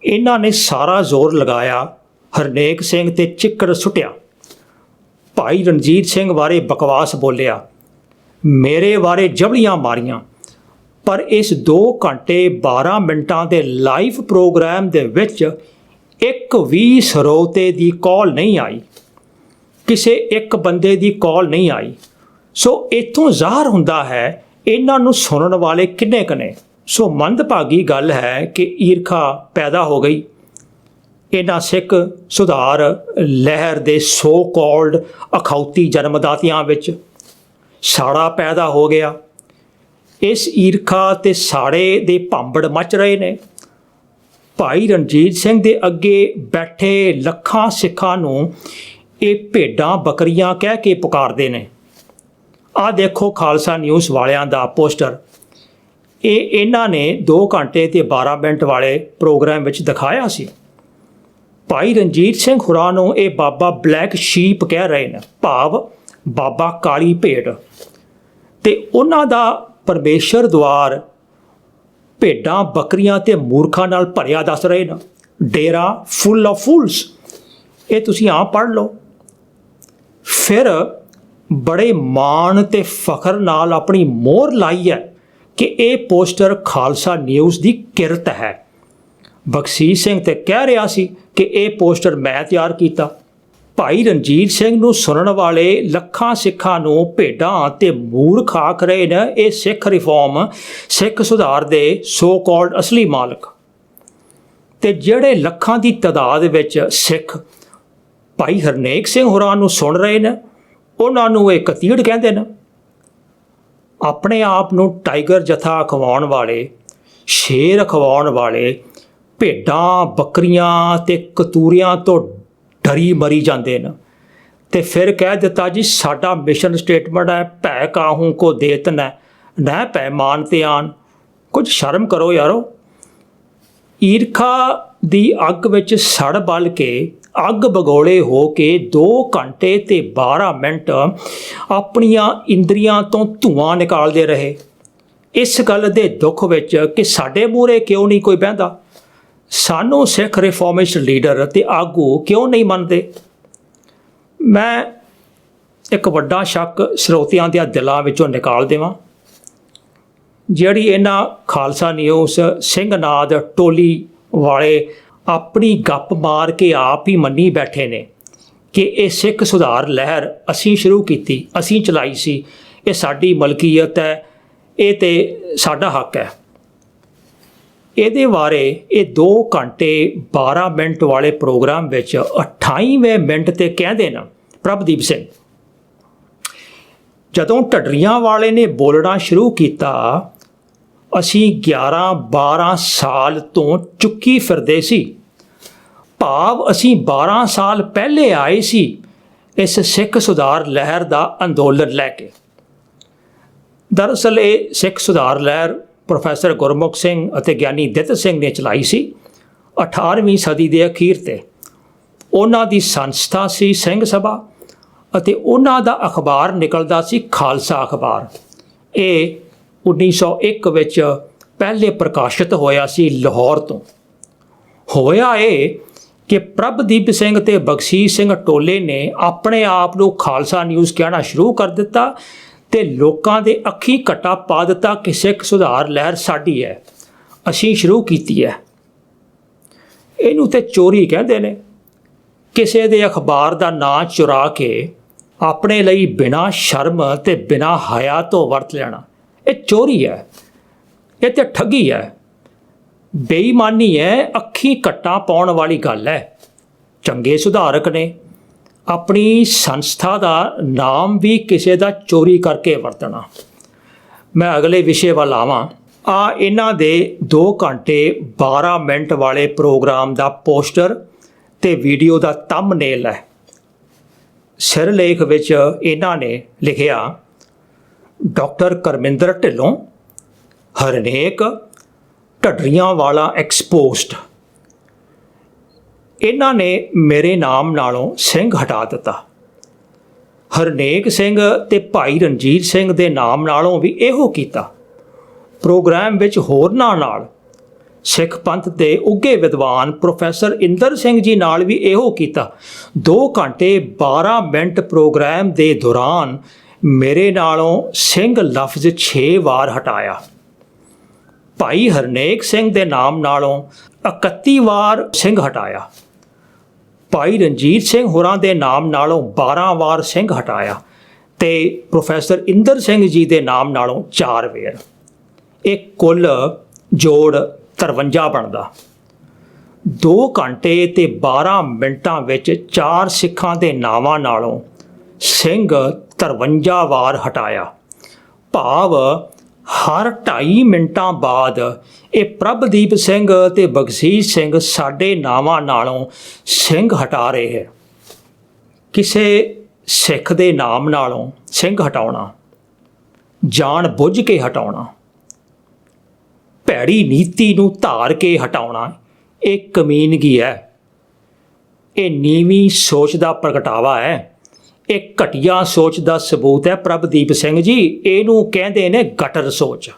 ਇਹਨਾਂ ਨੇ ਸਾਰਾ ਜ਼ੋਰ ਲਗਾਇਆ, ਹਰਨੇਕ ਸਿੰਘ ਤੇ ਚਿੱਕੜ ਸੁੱਟਿਆ, ਭਾਈ ਰਣਜੀਤ ਸਿੰਘ ਬਾਰੇ ਬਕਵਾਸ ਬੋਲਿਆ, ਮੇਰੇ ਬਾਰੇ ਜਬਲੀਆਂ ਮਾਰੀਆਂ। ਪਰ ਇਸ 2 ਘੰਟੇ 12 ਮਿੰਟਾਂ ਦੇ ਲਾਈਵ ਪ੍ਰੋਗਰਾਮ ਦੇ ਵਿੱਚ ਇੱਕ ਵੀ ਸਰੋਤੇ ਦੀ ਕਾਲ ਨਹੀਂ ਆਈ, ਕਿਸੇ ਇੱਕ ਬੰਦੇ ਦੀ ਕਾਲ ਨਹੀਂ ਆਈ। ਸੋ ਇੱਥੋਂ ਜ਼ਾਹਰ ਹੁੰਦਾ ਹੈ ਇਹਨਾਂ ਨੂੰ ਸੁਣਨ ਵਾਲੇ ਕਿੰਨੇ ਕੁ ਨੇ। ਸੋ ਮੰਦਭਾਗੀ ਗੱਲ ਹੈ ਕਿ ਈਰਖਾ ਪੈਦਾ ਹੋ ਗਈ ਇਹਨਾਂ ਸਿੱਖ ਸੁਧਾਰ ਲਹਿਰ ਦੇ ਸੋ ਕਾਲਡ ਅਖੌਤੀ ਜਨਮਦਾਤਿਆਂ ਵਿੱਚ। ਸਾੜਾ ਪੈਦਾ ਹੋ ਗਿਆ। ਇਸ ਈਰਖਾ ਤੇ ਸਾੜੇ ਦੇ ਭਾਂਬੜ ਮੱਚ ਰਹੇ ਨੇ। ਭਾਈ ਰਣਜੀਤ ਸਿੰਘ ਦੇ ਅੱਗੇ ਬੈਠੇ ਲੱਖਾਂ ਸਿੱਖਾਂ ਨੂੰ ਇਹ ਭੇਡਾਂ ਬੱਕਰੀਆਂ ਕਹਿ ਕੇ ਪੁਕਾਰਦੇ ਨੇ। ਆਹ ਦੇਖੋ ਖਾਲਸਾ ਨਿਊਜ਼ ਵਾਲਿਆਂ ਦਾ ਪੋਸਟਰ, ਇਹ ਇਹਨਾਂ ਨੇ 2 ਘੰਟੇ ਤੇ 12 ਮਿੰਟ ਵਾਲੇ ਪ੍ਰੋਗਰਾਮ ਵਿੱਚ ਦਿਖਾਇਆ ਸੀ। ਭਾਈ ਰਣਜੀਤ ਸਿੰਘ ਹੋਰਾਂ ਨੂੰ ਇਹ ਬਾਬਾ ਬਲੈਕ ਸ਼ੀਪ ਕਹਿ ਰਹੇ ਨੇ, ਭਾਵ ਬਾਬਾ ਕਾਲੀ ਭੇਡ, ਤੇ ਉਹਨਾਂ ਦਾ ਪਰਮੇਸ਼ਰ ਦੁਆਰ ਭੇਡਾਂ ਬੱਕਰੀਆਂ ਤੇ ਮੂਰਖਾਂ ਨਾਲ ਭਰਿਆ ਦੱਸ ਰਹੇ ਨੇ। ਡੇਰਾ ਫੁੱਲ ਆਫ ਫੂਲਸ, ਇਹ ਤੁਸੀਂ ਆਪ ਪੜ੍ਹ ਲਓ। ਫਿਰ ਬੜੇ ਮਾਣ ਤੇ ਫਖਰ ਨਾਲ ਆਪਣੀ ਮੋਹਰ ਲਾਈ ਹੈ ਕਿ ਇਹ ਪੋਸਟਰ ਖਾਲਸਾ ਨਿਊਜ਼ ਦੀ ਕਿਰਤ ਹੈ। ਬਖਸ਼ੀਸ਼ ਸਿੰਘ ਤੇ ਕਹਿ ਰਿਹਾ ਸੀ ਕਿ ਇਹ ਪੋਸਟਰ ਮੈਂ ਤਿਆਰ ਕੀਤਾ। ਭਾਈ ਰਣਜੀਤ ਸਿੰਘ ਨੂੰ ਸੁਣਨ ਵਾਲੇ ਲੱਖਾਂ ਸਿੱਖਾਂ ਨੂੰ ਭੇਡਾਂ ਤੇ ਮੂਰਖ ਆਖ ਰਹੇ ਨੇ ਇਹ ਸਿੱਖ ਰਿਫਾਰਮ, ਸਿੱਖ ਸੁਧਾਰ ਦੇ ਸੋ ਕਾਲਡ ਅਸਲੀ ਮਾਲਕ। ਤੇ ਜਿਹੜੇ ਲੱਖਾਂ ਦੀ ਤਾਦਾਦ ਵਿੱਚ ਸਿੱਖ ਭਾਈ ਹਰਨੇਕ ਸਿੰਘ ਹੋਰਾਂ ਨੂੰ ਸੁਣ ਰਹੇ ਨੇ, ਉਹਨਾਂ ਨੂੰ ਇਹ ਕਤੀੜ ਕਹਿੰਦੇ ਨੇ। ਆਪਣੇ ਆਪ ਨੂੰ ਟਾਈਗਰ ਜਥਾ ਅਖਵਾਉਣ ਵਾਲੇ, ਸ਼ੇਰ ਅਖਵਾਉਣ ਵਾਲੇ ਭੇਡਾਂ ਬੱਕਰੀਆਂ ਤੇ ਕਤੂਰੀਆਂ ਤੋਂ ਡਰੀ ਮਰੀ ਜਾਂਦੇ ਨੇ। ਤੇ ਫਿਰ ਕਹਿ ਦਿੱਤਾ ਜੀ ਸਾਡਾ ਮਿਸ਼ਨ ਸਟੇਟਮੈਂਟ ਹੈ, ਭੈ ਕਾਹੂ ਕੋ ਦੇਤ ਨੈ ਭੈ ਮਾਨ ਤੇ ਆਨ। ਕੁਝ ਸ਼ਰਮ ਕਰੋ ਯਾਰੋ। ਈਰਖਾ ਦੀ ਅੱਗ ਵਿੱਚ ਸੜ ਬਲ ਕੇ, ਅੱਗ ਬਗੋਲੇ ਹੋ ਕੇ 2 ਘੰਟੇ ਤੇ 12 ਮਿੰਟ ਆਪਣੀਆਂ ਇੰਦਰੀਆਂ ਤੋਂ ਧੂਆਂ ਨਿਕਾਲਦੇ ਰਹੇ। ਇਸ ਗੱਲ ਦੇ ਦੁੱਖ ਵਿੱਚ ਕਿ ਸਾਡੇ ਮੂਹਰੇ ਕਿਉਂ ਨਹੀਂ ਕੋਈ ਬਹਿੰਦਾ, ਸਾਨੂੰ ਸਿੱਖ ਰਿਫਾਰਮਿਸਟ ਲੀਡਰ ਅਤੇ ਆਗੂ ਕਿਉਂ ਨਹੀਂ ਮੰਨਦੇ। ਮੈਂ ਇੱਕ ਵੱਡਾ ਸ਼ੱਕ ਸਰੋਤਿਆਂ ਦੇ ਦਿਲਾਂ ਵਿੱਚੋਂ ਨਿਕਾਲ ਦੇਵਾਂ। ਜਿਹੜੀ ਇਹਨਾਂ ਖਾਲਸਾ ਨਿਊਜ਼ ਸਿੰਘਨਾਦ ਟੋਲੀ ਵਾਲੇ ਆਪਣੀ ਗੱਪ ਮਾਰ ਕੇ ਆਪ ਹੀ ਮੰਨੀ ਬੈਠੇ ਨੇ ਕਿ ਇਹ ਸਿੱਖ ਸੁਧਾਰ ਲਹਿਰ ਅਸੀਂ ਸ਼ੁਰੂ ਕੀਤੀ, ਅਸੀਂ ਚਲਾਈ ਸੀ, ਇਹ ਸਾਡੀ ਮਲਕੀਅਤ ਹੈ, ਇਹ ਤੇ ਸਾਡਾ ਹੱਕ ਹੈ। ਇਹਦੇ ਬਾਰੇ ਇਹ 2 ਘੰਟੇ 12 ਮਿੰਟ ਵਾਲੇ ਪ੍ਰੋਗਰਾਮ ਵਿੱਚ 28ਵੇਂ ਮਿੰਟ ਤੇ ਕਹਿੰਦੇ ਨੇ ਪ੍ਰਭਦੀਪ ਸਿੰਘ, ਜਦੋਂ ਢੱਡਰੀਆਂ ਵਾਲੇ ਨੇ ਬੋਲਣਾ ਸ਼ੁਰੂ ਕੀਤਾ, ਅਸੀਂ 11-12 ਸਾਲ ਤੋਂ ਚੁੱਕੀ ਫਿਰਦੇ ਸੀ। ਭਾਵ ਅਸੀਂ 12 ਸਾਲ ਪਹਿਲੇ ਆਏ ਸੀ ਇਸ ਸਿੱਖ ਸੁਧਾਰ ਲਹਿਰ ਦਾ ਅੰਦੋਲਨ ਲੈ ਕੇ। ਦਰਅਸਲ ਇਹ ਸਿੱਖ ਸੁਧਾਰ ਲਹਿਰ ਪ੍ਰੋਫੈਸਰ ਗੁਰਮੁਖ ਸਿੰਘ ਅਤੇ ਗਿਆਨੀ ਦਿੱਤ ਸਿੰਘ ਨੇ ਚਲਾਈ ਸੀ 18ਵੀਂ ਸਦੀ ਦੇ ਅਖੀਰ ਤੇ। ਉਹਨਾਂ ਦੀ ਸੰਸਥਾ ਸੀ ਸਿੰਘ ਸਭਾ ਅਤੇ ਉਹਨਾਂ ਦਾ ਅਖਬਾਰ ਨਿਕਲਦਾ ਸੀ ਖਾਲਸਾ ਅਖਬਾਰ। ਇਹ 1901 ਵਿੱਚ ਪਹਿਲੇ ਪ੍ਰਕਾਸ਼ਿਤ ਹੋਇਆ ਸੀ ਲਾਹੌਰ ਤੋਂ। ਹੋਇਆ ਇਹ ਕਿ ਪ੍ਰਭਦੀਪ ਸਿੰਘ ਤੇ ਬਖਸ਼ੀਸ਼ ਸਿੰਘ ਟੋਲੇ ਨੇ ਆਪਣੇ ਆਪ ਨੂੰ ਖਾਲਸਾ ਨਿਊਜ਼ ਕਹਿਣਾ ਸ਼ੁਰੂ ਕਰ ਦਿੱਤਾ ਤੇ ਲੋਕਾਂ ਦੇ ਅੱਖੀਂ ਘੱਟਾ ਪਾ ਦਿੱਤਾ ਕਿ ਸਿੱਖ ਸੁਧਾਰ ਲਹਿਰ ਸਾਡੀ ਹੈ, ਅਸੀਂ ਸ਼ੁਰੂ ਕੀਤੀ ਹੈ। ਇਹਨੂੰ ਤੇ ਚੋਰੀ ਕਹਿੰਦੇ ਨੇ। ਕਿਸੇ ਦੇ ਅਖਬਾਰ ਦਾ ਨਾਂ ਚੁਰਾ ਕੇ ਆਪਣੇ ਲਈ ਬਿਨਾਂ ਸ਼ਰਮ ਤੇ ਬਿਨਾਂ ਹਯਾ ਤੋਂ ਵਰਤ ਲੈਣਾ, ਇਹ ਚੋਰੀ ਹੈ, ਇਹ ਤੇ ਠੱਗੀ ਹੈ, ਬੇਈਮਾਨੀ ਹੈ, ਅੱਖੀਂ ਘੱਟਾ ਪਾਉਣ ਵਾਲੀ ਗੱਲ ਹੈ। ਚੰਗੇ ਸੁਧਾਰਕ ਨੇ ਆਪਣੀ ਸੰਸਥਾ ਦਾ ਨਾਮ ਵੀ ਕਿਸੇ ਦਾ ਚੋਰੀ ਕਰਕੇ ਵਰਤਣਾ। ਮੈਂ ਅਗਲੇ ਵਿਸ਼ੇ ਵੱਲ ਆਵਾਂ। ਇਹਨਾਂ ਦੇ 2 ਘੰਟੇ 12 ਮਿੰਟ ਵਾਲੇ ਪ੍ਰੋਗਰਾਮ ਦਾ ਪੋਸਟਰ ਤੇ ਵੀਡੀਓ ਦਾ ਥੰਬਨੇਲ ਹੈ। ਸਿਰਲੇਖ ਵਿੱਚ ਇਹਨਾਂ ਨੇ ਲਿਖਿਆ, ਡਾਕਟਰ ਕਰਮਿੰਦਰ ਢਿੱਲੋਂ, ਹਰਨੇਕ ਢੱਡਰੀਆਂ ਵਾਲਾ ਐਕਸਪੋਸਡ। ਇਹਨਾਂ ਨੇ ਮੇਰੇ ਨਾਮ ਨਾਲੋਂ ਸਿੰਘ ਹਟਾ ਦਿੱਤਾ। ਹਰਨੇਕ ਸਿੰਘ ਤੇ ਭਾਈ ਰਣਜੀਤ ਸਿੰਘ ਦੇ ਨਾਮ ਨਾਲੋਂ ਵੀ ਇਹੋ ਕੀਤਾ। ਪ੍ਰੋਗਰਾਮ ਵਿੱਚ ਹੋਰਨਾਂ ਨਾਲ ਸਿੱਖ ਪੰਥ ਦੇ ਉੱਘੇ ਵਿਦਵਾਨ ਪ੍ਰੋਫੈਸਰ ਇੰਦਰ ਸਿੰਘ ਜੀ ਨਾਲ ਵੀ ਇਹੋ ਕੀਤਾ। 2 ਘੰਟੇ 12 ਮਿੰਟ ਪ੍ਰੋਗਰਾਮ ਦੇ ਦੌਰਾਨ ਮੇਰੇ ਨਾਲੋਂ ਸਿੰਘ ਲਫ਼ਜ਼ 6 ਵਾਰ ਹਟਾਇਆ। ਭਾਈ ਹਰਨੇਕ ਸਿੰਘ ਦੇ ਨਾਮ ਨਾਲੋਂ 31 ਵਾਰ ਸਿੰਘ ਹਟਾਇਆ। ਭਾਈ ਰਣਜੀਤ ਸਿੰਘ ਹੋਰਾਂ ਦੇ ਨਾਮ ਨਾਲੋਂ 12 ਵਾਰ ਸਿੰਘ ਹਟਾਇਆ ਤੇ ਪ੍ਰੋਫੈਸਰ ਇੰਦਰ ਸਿੰਘ ਜੀ ਦੇ ਨਾਮ ਨਾਲੋਂ 4 ਵਾਰ। ਇਹ ਕੁੱਲ ਜੋੜ 53 ਬਣਦਾ। 2 ਘੰਟੇ ਤੇ 12 ਮਿੰਟਾਂ ਵਿੱਚ 4 ਸਿੱਖਾਂ ਦੇ ਨਾਵਾਂ ਨਾਲੋਂ ਸਿੰਘ 53 ਵਾਰ ਹਟਾਇਆ। ਭਾਵ ਹਰ 2.5 ਮਿੰਟਾਂ ਬਾਅਦ ਇਹ ਪ੍ਰਭਦੀਪ ਸਿੰਘ ਤੇ ਬਖਸ਼ੀਸ਼ ਸਿੰਘ ਸਾਡੇ ਨਾਵਾਂ ਨਾਲੋਂ ਸਿੰਘ ਹਟਾ ਰਹੇ ਹੈ। ਕਿਸੇ ਸਿੱਖ ਦੇ ਨਾਮ ਨਾਲੋਂ ਸਿੰਘ ਹਟਾਉਣਾ, ਜਾਣ ਬੁੱਝ ਕੇ ਹਟਾਉਣਾ, ਭੈੜੀ ਨੀਤੀ ਨੂੰ ਧਾਰ ਕੇ ਹਟਾਉਣਾ, ਇਹ ਕਮੀਨਗੀ ਹੈ। ਇਹ ਨੀਵੀਂ ਸੋਚ ਦਾ ਪ੍ਰਗਟਾਵਾ ਹੈ। ਇਹ ਘਟੀਆ ਸੋਚ ਦਾ ਸਬੂਤ ਹੈ ਪ੍ਰਭਦੀਪ ਸਿੰਘ ਜੀ। ਇਹਨੂੰ ਕਹਿੰਦੇ ਨੇ ਗਟਰ ਸੋਚ।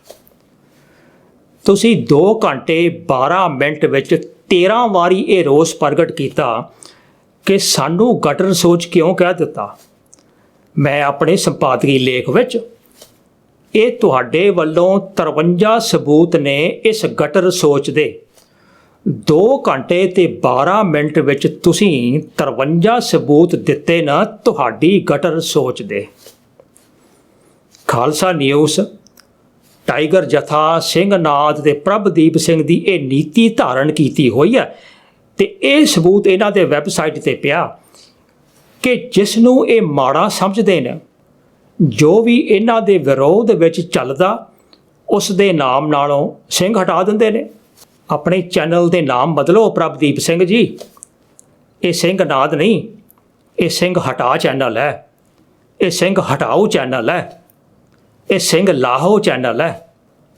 ਤੁਸੀਂ 2 ਘੰਟੇ 12 ਮਿੰਟ ਵਿੱਚ 13 ਵਾਰੀ ਇਹ ਰੋਸ ਪ੍ਰਗਟ ਕੀਤਾ ਕਿ ਸਾਨੂੰ ਗਟਰ ਸੋਚ ਕਿਉਂ ਕਹਿ ਦਿੱਤਾ। ਮੈਂ ਆਪਣੇ ਸੰਪਾਦਕੀ ਲੇਖ ਵਿੱਚ ਇਹ ਤੁਹਾਡੇ ਵੱਲੋਂ 53 ਸਬੂਤ ਨੇ ਇਸ ਗਟਰ ਸੋਚ ਦੇ। 2 ਘੰਟੇ ਤੇ 12 ਮਿੰਟ ਵਿੱਚ ਤੁਸੀਂ 53 ਸਬੂਤ ਦਿੱਤੇ ਨਾ ਤੁਹਾਡੀ ਗਟਰ ਸੋਚ ਦੇ। ਖਾਲਸਾ ਨਿਊਜ਼, ਟਾਈਗਰ ਜਥਾ, ਸਿੰਘਨਾਦ ਤੇ ਪ੍ਰਭਦੀਪ ਸਿੰਘ ਦੀ ਇਹ ਨੀਤੀ ਧਾਰਨ ਕੀਤੀ ਹੋਈ ਹੈ ਤੇ ਇਹ ਸਬੂਤ ਇਹਨਾਂ ਦੇ ਵੈਬਸਾਈਟ ਤੇ ਪਿਆ ਕਿ ਜਿਸ ਨੂੰ ਇਹ ਮਾੜਾ ਸਮਝਦੇ ਨੇ, ਜੋ ਵੀ ਇਹਨਾਂ ਦੇ ਵਿਰੋਧ ਵਿੱਚ ਚੱਲਦਾ, ਉਸ ਦੇ ਨਾਮ ਨਾਲੋਂ ਸਿੰਘ ਹਟਾ ਦਿੰਦੇ ਨੇ। ਆਪਣੇ ਚੈਨਲ ਦੇ ਨਾਮ ਬਦਲੋ ਪ੍ਰਭਦੀਪ ਸਿੰਘ ਜੀ। ਇਹ ਸਿੰਘਨਾਦ ਨਹੀਂ, ਇਹ ਸਿੰਘ ਹਟਾ ਚੈਨਲ ਹੈ, ਇਹ ਸਿੰਘ ਹਟਾਓ ਚੈਨਲ ਹੈ, ਇਹ ਸਿੰਘ ਲਾਹੋ ਚੈਨਲ ਹੈ।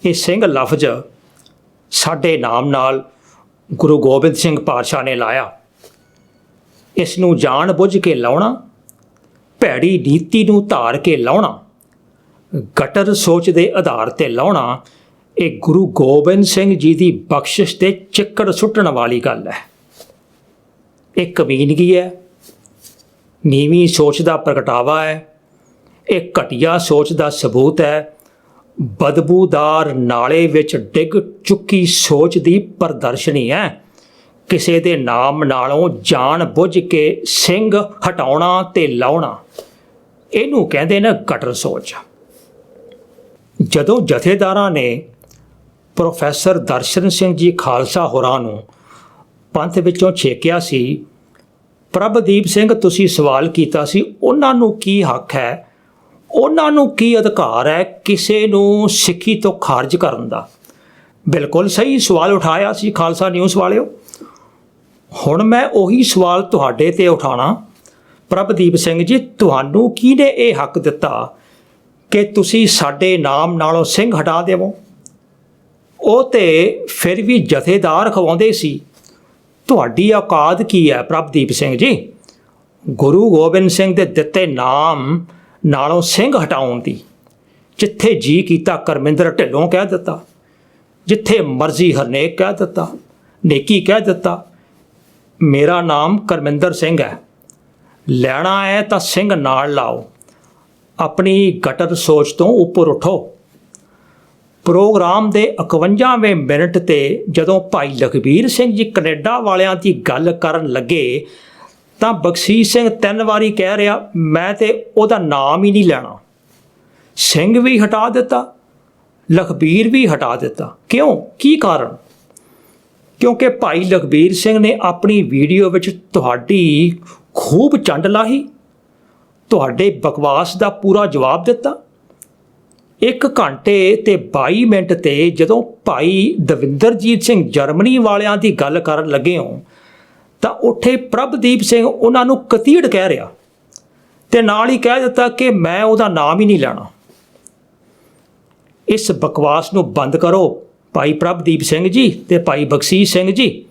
ਇਹ ਸਿੰਘ ਲਫ਼ਜ਼ ਸਾਡੇ ਨਾਮ ਨਾਲ ਗੁਰੂ ਗੋਬਿੰਦ ਸਿੰਘ ਪਾਤਸ਼ਾਹ ਨੇ ਲਾਇਆ। ਇਸ ਨੂੰ ਜਾਣ ਬੁੱਝ ਕੇ ਲਾਉਣਾ, ਭੈੜੀ ਨੀਤੀ ਨੂੰ ਧਾਰ ਕੇ ਲਾਉਣਾ, ਗਟਰ ਸੋਚ ਦੇ ਆਧਾਰ ਤੇ ਲਾਉਣਾ, ਇਹ ਗੁਰੂ ਗੋਬਿੰਦ ਸਿੰਘ ਜੀ ਦੀ ਬਖਸ਼ਿਸ਼ ਤੇ ਚਿੱਕੜ ਸੁੱਟਣ ਵਾਲੀ ਗੱਲ ਹੈ। ਇਹ ਕਮੀਨਗੀ ਹੈ, ਨੀਵੀਂ ਸੋਚ ਦਾ ਪ੍ਰਗਟਾਵਾ ਹੈ। ਇਹ ਘਟੀਆ ਸੋਚ ਦਾ ਸਬੂਤ ਹੈ। ਬਦਬੂਦਾਰ ਨਾਲੇ ਵਿੱਚ ਡਿੱਗ ਚੁੱਕੀ ਸੋਚ ਦੀ ਪ੍ਰਦਰਸ਼ਨੀ ਹੈ। ਕਿਸੇ ਦੇ ਨਾਮ ਨਾਲੋਂ ਜਾਣ ਬੁੱਝ ਕੇ ਸਿੰਘ ਹਟਾਉਣਾ ਤੇ ਲਾਉਣਾ, ਇਹਨੂੰ ਕਹਿੰਦੇ ਨੇ ਕਟਰ ਸੋਚ। ਜਦੋਂ ਜਥੇਦਾਰਾਂ ਨੇ ਪ੍ਰੋਫੈਸਰ ਦਰਸ਼ਨ ਸਿੰਘ ਜੀ ਖਾਲਸਾ ਹੋਰਾਂ ਨੂੰ ਪੰਥ ਵਿੱਚੋਂ ਛੇਕਿਆ ਸੀ, ਪ੍ਰਭਦੀਪ ਸਿੰਘ ਤੁਸੀਂ ਸਵਾਲ ਕੀਤਾ ਸੀ ਉਹਨਾਂ ਨੂੰ ਕੀ ਹੱਕ ਹੈ, ਉਹਨਾਂ ਨੂੰ ਕੀ ਅਧਿਕਾਰ ਹੈ ਕਿਸੇ ਨੂੰ ਸਿੱਖੀ ਤੋਂ ਖਾਰਜ ਕਰਨ ਦਾ। ਬਿਲਕੁਲ ਸਹੀ ਸਵਾਲ ਉਠਾਇਆ ਸੀ ਖਾਲਸਾ ਨਿਊਜ਼ ਵਾਲਿਓ। ਹੁਣ ਮੈਂ ਉਹੀ ਸਵਾਲ ਤੁਹਾਡੇ 'ਤੇ ਉਠਾਉਣਾ, ਪ੍ਰਭਦੀਪ ਸਿੰਘ ਜੀ ਤੁਹਾਨੂੰ ਕਿਹਨੇ ਇਹ ਹੱਕ ਦਿੱਤਾ ਕਿ ਤੁਸੀਂ ਸਾਡੇ ਨਾਮ ਨਾਲੋਂ ਸਿੰਘ ਹਟਾ ਦੇਵੋ? ਉਹ ਤੇ ਫਿਰ ਵੀ ਜਥੇਦਾਰ ਖਵਾਉਂਦੇ ਸੀ। ਤੁਹਾਡੀ ਔਕਾਤ ਕੀ ਹੈ ਪ੍ਰਭਦੀਪ ਸਿੰਘ ਜੀ? ਗੁਰੂ ਗੋਬਿੰਦ ਸਿੰਘ ਦੇ ਦਿੱਤੇ ਨਾਮ ਨਾਲੋਂ ਸਿੰਘ ਹਟਾਉਣ ਦੀ। ਜਿੱਥੇ ਜੀ ਕੀਤਾ ਕਰਮਿੰਦਰ ਢਿੱਲੋਂ ਕਹਿ ਦਿੱਤਾ, ਜਿੱਥੇ ਮਰਜ਼ੀ ਹਰਨੇਕ ਕਹਿ ਦਿੱਤਾ, ਨੇਕੀ ਕਹਿ ਦਿੱਤਾ। ਮੇਰਾ ਨਾਮ ਕਰਮਿੰਦਰ ਸਿੰਘ ਹੈ, ਲੈਣਾ ਹੈ ਤਾਂ ਸਿੰਘ ਨਾਲ ਲਾਓ। ਆਪਣੀ ਗਟਰ ਸੋਚ ਤੋਂ ਉੱਪਰ ਉਠੋ। ਪ੍ਰੋਗਰਾਮ ਦੇ 51ਵੇਂ ਮਿੰਟ 'ਤੇ ਜਦੋਂ ਭਾਈ ਲਖਬੀਰ ਸਿੰਘ ਜੀ ਕੈਨੇਡਾ ਵਾਲਿਆਂ ਦੀ ਗੱਲ ਕਰਨ ਲੱਗੇ ਤਾਂ ਬਖਸ਼ੀਸ਼ ਸਿੰਘ 3 ਵਾਰੀ ਕਹਿ ਰਿਹਾ ਮੈਂ ਤੇ ਉਹਦਾ ਨਾਮ ਹੀ ਨਹੀਂ ਲੈਣਾ। ਸਿੰਘ ਵੀ ਹਟਾ ਦਿੱਤਾ, ਲਖਬੀਰ ਵੀ ਹਟਾ ਦਿੱਤਾ। ਕਿਉਂ? ਕੀ ਕਾਰਨ? ਕਿਉਂਕਿ ਭਾਈ ਲਖਬੀਰ ਸਿੰਘ ਨੇ ਆਪਣੀ ਵੀਡੀਓ ਵਿੱਚ ਤੁਹਾਡੀ ਖੂਬ ਚੰਡ ਲਾਹੀ, ਤੁਹਾਡੇ ਬਕਵਾਸ ਦਾ ਪੂਰਾ ਜਵਾਬ ਦਿੱਤਾ। 1 ਘੰਟੇ ਤੇ 22 ਮਿੰਟ 'ਤੇ ਜਦੋਂ ਭਾਈ ਦਵਿੰਦਰਜੀਤ ਸਿੰਘ ਜਰਮਨੀ ਵਾਲਿਆਂ ਦੀ ਗੱਲ ਕਰਨ ਲੱਗੇ ਹੋ ਤਾਂ ਉੱਥੇ ਪ੍ਰਭਦੀਪ ਸਿੰਘ ਉਹਨਾਂ ਨੂੰ ਕਤੀੜ ਕਹਿ ਰਿਹਾ ਤੇ ਨਾਲ ਹੀ ਕਹਿ ਦਿੱਤਾ ਕਿ ਮੈਂ ਉਹਦਾ ਨਾਮ ਹੀ ਨਹੀਂ ਲੈਣਾ। ਇਸ ਬਕਵਾਸ ਨੂੰ ਬੰਦ ਕਰੋ ਭਾਈ ਪ੍ਰਭਦੀਪ ਸਿੰਘ ਜੀ ਤੇ ਭਾਈ ਬਖਸ਼ੀਸ਼ ਸਿੰਘ ਜੀ।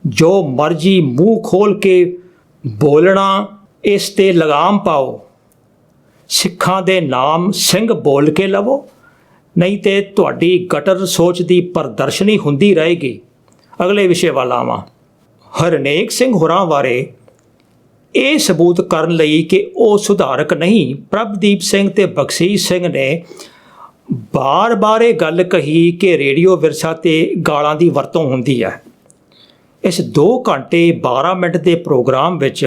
ਜੋ ਮਰਜ਼ੀ ਮੂੰਹ ਖੋਲ੍ਹ ਕੇ ਬੋਲਣਾ, ਇਸ 'ਤੇ ਲਗਾਮ ਪਾਓ। ਸਿੱਖਾਂ ਦੇ ਨਾਮ ਸਿੰਘ ਬੋਲ ਕੇ ਲਵੋ, ਨਹੀਂ ਤੇ ਤੁਹਾਡੀ ਗਟਰ ਸੋਚ ਦੀ ਪ੍ਰਦਰਸ਼ਨੀ ਹੁੰਦੀ ਰਹੇਗੀ। ਅਗਲੇ ਵਿਸ਼ੇ ਵੱਲ ਆਵਾਂ। ਹਰਨੇਕ ਸਿੰਘ ਹੋਰਾਂ ਬਾਰੇ ਇਹ ਸਬੂਤ ਕਰਨ ਲਈ ਕਿ ਉਹ ਸੁਧਾਰਕ ਨਹੀਂ, ਪ੍ਰਭਦੀਪ ਸਿੰਘ ਤੇ ਬਖਸ਼ੀਸ਼ ਸਿੰਘ ਨੇ ਬਾਰ-ਬਾਰ ਇਹ ਗੱਲ ਕਹੀ ਕਿ ਰੇਡੀਓ ਵਿਰਸਾ 'ਤੇ ਗਾਲਾਂ ਦੀ ਵਰਤੋਂ ਹੁੰਦੀ ਹੈ। ਇਸ 2 ਘੰਟੇ 12 ਮਿੰਟ ਦੇ ਪ੍ਰੋਗਰਾਮ ਵਿੱਚ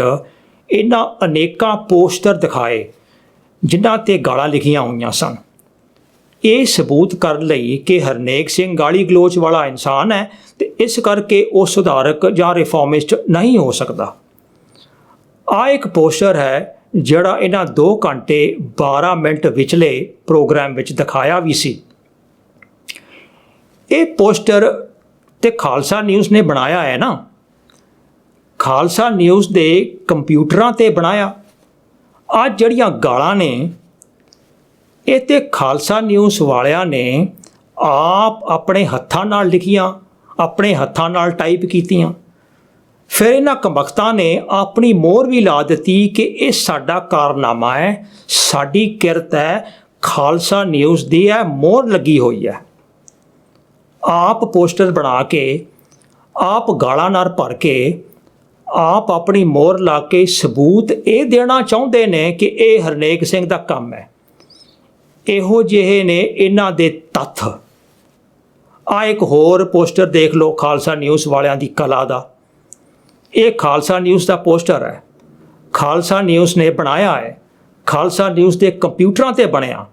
ਇਹਨਾਂ ਅਨੇਕਾਂ ਪੋਸਟਰ ਦਿਖਾਏ ਜਿਨ੍ਹਾਂ 'ਤੇ ਗਾਲਾਂ ਲਿਖੀਆਂ ਹੋਈਆਂ ਸਨ। ਇਹ ਸਬੂਤ ਕਰਨ ਲਈ ਕਿ ਹਰਨੇਕ ਸਿੰਘ ਗਾਲੀ ਗਲੋਚ ਵਾਲਾ ਇਨਸਾਨ ਹੈ ਤੇ ਇਸ ਕਰਕੇ ਉਹ ਸੁਧਾਰਕ ਜਾਂ ਰਿਫਾਰਮਿਸਟ ਨਹੀਂ ਹੋ ਸਕਦਾ। ਆਹ ਇੱਕ ਪੋਸਟਰ ਹੈ ਜਿਹੜਾ ਇਹਨਾਂ 2 ਘੰਟੇ 12 ਮਿੰਟ ਵਿਚਲੇ ਪ੍ਰੋਗਰਾਮ ਵਿੱਚ ਦਿਖਾਇਆ ਵੀ ਸੀ। ਇਹ ਪੋਸਟਰ ਤੇ ਖਾਲਸਾ ਨਿਊਜ਼ ਨੇ ਬਣਾਇਆ ਹੈ ਨਾ, ਖਾਲਸਾ ਨਿਊਜ਼ ਦੇ ਕੰਪਿਊਟਰਾਂ 'ਤੇ ਬਣਾਇਆ। ਆਹ ਜਿਹੜੀਆਂ ਗਾਲਾਂ ਨੇ ਇਹ ਤੇ ਖਾਲਸਾ ਨਿਊਜ਼ ਵਾਲਿਆਂ ਨੇ ਆਪ ਆਪਣੇ ਹੱਥਾਂ ਨਾਲ ਲਿਖੀਆਂ, ਆਪਣੇ ਹੱਥਾਂ ਨਾਲ ਟਾਈਪ ਕੀਤੀਆਂ। ਫਿਰ ਇਹਨਾਂ ਕਮਬਖਤਾਂ ਨੇ ਆਪਣੀ ਮੋਹਰ ਵੀ ਲਾ ਦਿੱਤੀ ਕਿ ਇਹ ਸਾਡਾ ਕਾਰਨਾਮਾ ਹੈ, ਸਾਡੀ ਕਿਰਤ ਹੈ, ਖਾਲਸਾ ਨਿਊਜ਼ ਦੀ ਹੈ ਮੋਹਰ ਲੱਗੀ ਹੋਈ ਹੈ। ਆਪ ਪੋਸਟਰ ਬਣਾ ਕੇ, ਆਪ ਗਾਲਾਂ ਨਾਲ ਭਰ ਕੇ, ਆਪ ਆਪਣੀ ਮੋਹਰ ਲਾ ਕੇ ਸਬੂਤ ਇਹ ਦੇਣਾ ਚਾਹੁੰਦੇ ਨੇ ਕਿ ਇਹ ਹਰਨੇਕ ਸਿੰਘ ਦਾ ਕੰਮ ਹੈ। ਇਹੋ ਜਿਹੇ ਨੇ ਇਹਨਾਂ ਦੇ ਤੱਥ। ਆਹ ਇੱਕ ਹੋਰ ਪੋਸਟਰ ਦੇਖ ਲਓ ਖਾਲਸਾ ਨਿਊਜ਼ ਵਾਲਿਆਂ ਦੀ ਕਲਾ ਦਾ। ਇਹ ਖਾਲਸਾ ਨਿਊਜ਼ ਦਾ ਪੋਸਟਰ ਹੈ, ਖਾਲਸਾ ਨਿਊਜ਼ ਨੇ ਬਣਾਇਆ ਹੈ, ਖਾਲਸਾ ਨਿਊਜ਼ ਦੇ ਕੰਪਿਊਟਰਾਂ 'ਤੇ ਬਣਿਆ।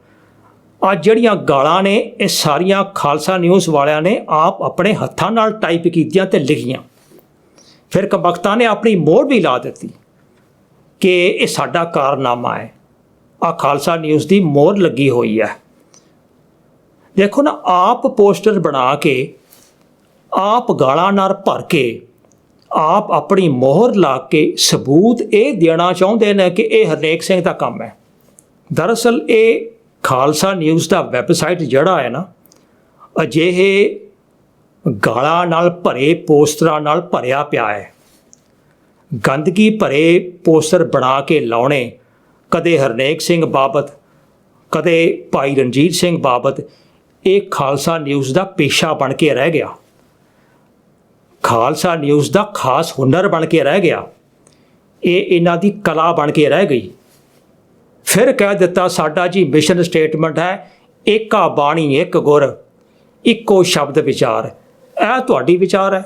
ਆਹ ਜਿਹੜੀਆਂ ਗਾਲਾਂ ਨੇ ਇਹ ਸਾਰੀਆਂ ਖਾਲਸਾ ਨਿਊਜ਼ ਵਾਲਿਆਂ ਨੇ ਆਪ ਆਪਣੇ ਹੱਥਾਂ ਨਾਲ ਟਾਈਪ ਕੀਤੀਆਂ ਤੇ ਲਿਖੀਆਂ। ਫਿਰ ਕਮਬਖਤਾਂ ਨੇ ਆਪਣੀ ਮੋਹਰ ਵੀ ਲਾ ਦਿੱਤੀ ਕਿ ਇਹ ਸਾਡਾ ਕਾਰਨਾਮਾ ਹੈ। ਆਹ ਖਾਲਸਾ ਨਿਊਜ਼ ਦੀ ਮੋਹਰ ਲੱਗੀ ਹੋਈ ਹੈ। ਦੇਖੋ ਨਾ, ਆਪ ਪੋਸਟਰ ਬਣਾ ਕੇ, ਆਪ ਗਾਲਾਂ ਨਾਲ ਭਰ ਕੇ, ਆਪ ਆਪਣੀ ਮੋਹਰ ਲਾ ਕੇ ਸਬੂਤ ਇਹ ਦੇਣਾ ਚਾਹੁੰਦੇ ਨੇ ਕਿ ਇਹ ਹਰਨੇਕ ਸਿੰਘ ਦਾ ਕੰਮ ਹੈ। ਦਰਅਸਲ ਇਹ ਖਾਲਸਾ ਨਿਊਜ਼ ਦਾ ਵੈਬਸਾਈਟ ਜਿਹੜਾ ਹੈ ਨਾ, ਅਜਿਹੇ ਗਾਲਾਂ ਨਾਲ ਭਰੇ ਪੋਸਟਰਾਂ ਨਾਲ ਭਰਿਆ ਪਿਆ ਹੈ। ਗੰਦਗੀ ਭਰੇ ਪੋਸਟਰ ਬਣਾ ਕੇ ਲਾਉਣੇ, ਕਦੇ ਹਰਨੇਕ ਸਿੰਘ ਬਾਬਤ, ਕਦੇ ਭਾਈ ਰਣਜੀਤ ਸਿੰਘ ਬਾਬਤ, ਇਹ ਖਾਲਸਾ ਨਿਊਜ਼ ਦਾ ਪੇਸ਼ਾ ਬਣ ਕੇ ਰਹਿ ਗਿਆ, ਖਾਲਸਾ ਨਿਊਜ਼ ਦਾ ਖਾਸ ਹੁਨਰ ਬਣ ਕੇ ਰਹਿ ਗਿਆ। ਇਹ ਇਹਨਾਂ ਦੀ ਕਲਾ ਬਣ ਕੇ ਰਹਿ ਗਈ। फिर कह दिता साडा जी मिशन स्टेटमेंट है एका बाणी एक गुर इक्को शब्द विचार। यह तुहाडी विचार है।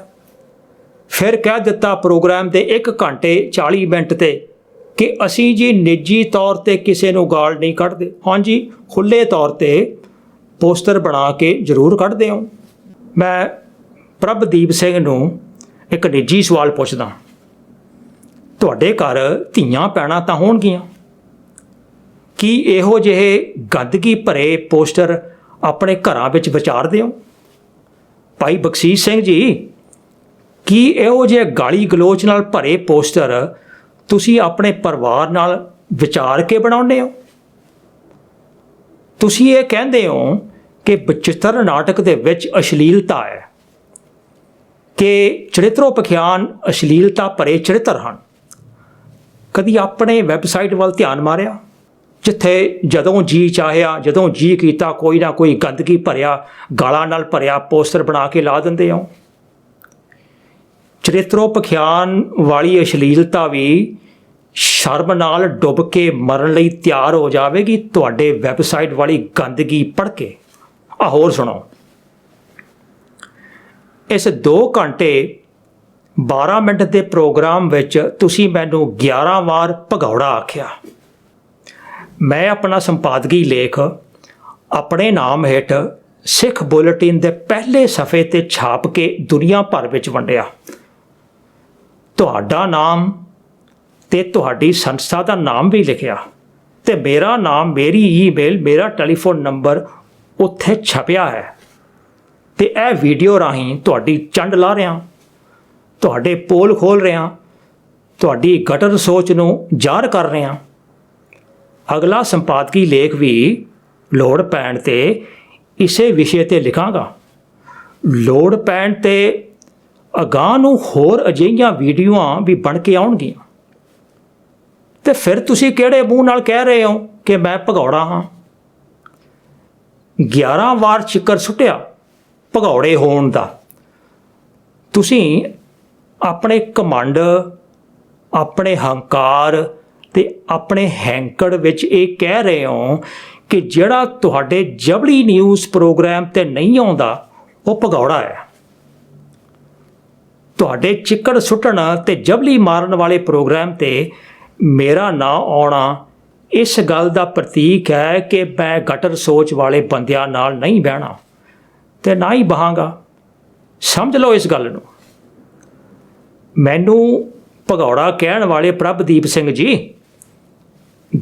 फिर कह दिता प्रोग्राम के 1 घंटे 40 मिनट ते कि असी जी निजी तौर ते किसी नूं गाल नहीं कढ़दे। हाँ जी, खुले तौर ते पोस्टर बना के जरूर कढ़दे हो। मैं प्रभदीप सिंह नूं एक निजी सवाल पुछदा, तुहाडे घर धीआं पैणां तां होणगीਆਂ, की इहो जिहे गंदगी भरे पोस्टर अपने घरां विच विचारदे हो? भाई बख्शीश सिंह जी, की इहो जिहे गाली गलोच नाल भरे पोस्टर तुसीं अपने परिवार नाल विचार के बनाउंदे हो? तुसीं ये कहंदे हो कि बचित्र नाटक दे विच अश्लीलता है, कि चरित्रोपख्यान अश्लीलता भरे चरित्र हैं। कदी अपने वैबसाइट वाल ध्यान मारिया जिथे जदों जी चाहिया जदों जी कीता कोई ना कोई गंदगी भरिया गालां नाल भरिया पोस्टर बना के ला दिंदे हो? चरित्रोपख्यान वाली अश्लीलता भी शर्म नाल डुब के मरन लई तैयार हो जाएगी तुहाडे वैबसाइट वाली गंदगी पढ़ के। आ होर सुनो, इस 2 घंटे 12 मिनट के प्रोग्राम विच तुसीं मैनूं 11 वार भगौड़ा आख्या। मैं अपना संपादकी लेख अपने नाम हेठ सिख बुलेटिन के पहले सफ़े ते छाप के दुनिया भर विच वंडिया। तुहाडा नाम ते तुहाडी संस्था का नाम भी लिखिया ते मेरा नाम, मेरी ईमेल, मेरा टैलीफोन नंबर उत्थे छपिया है ते यह वीडियो राहीं तुहाडी चंड ला रहा, तुहाडे पोल खोल रहा, तुहाडी गटर सोच नूं ਜ਼ਾਹਰ कर रहा। अगला संपादकी लेख भी लोड़ पैण ते इसे विषय ते लिखांगा। लोड़ पैण ते अगांह नूं होर अजिहियां वीडियोआं भी बन के आउणगीਆਂ ते फिर तुसीं किहड़े मूँह नाल कह रहे हो कि मैं भगौड़ा हाँ? 11 वार चिक्कर सुट्टिया भगौड़े होण दा। तुसीं अपने घमंड, अपने हंकार ते अपने हैंकड़ विच ये कह रहे हो कि जिहड़ा तुहाडे जबली न्यूज़ प्रोग्राम ते नहीं आउंदा वो भगौड़ा है। तुहाडे चिक्कड़ सुट्टण ते जबली मारन वाले प्रोग्राम ते मेरा ना आउणा इस गल दा प्रतीक है कि मैं गटर सोच वाले बंदियां नाल नहीं बहना ते ना ही बहांगा। समझ लो इस गल नूं। मैनू भगौड़ा कहण वाले प्रभदीप सिंह जी,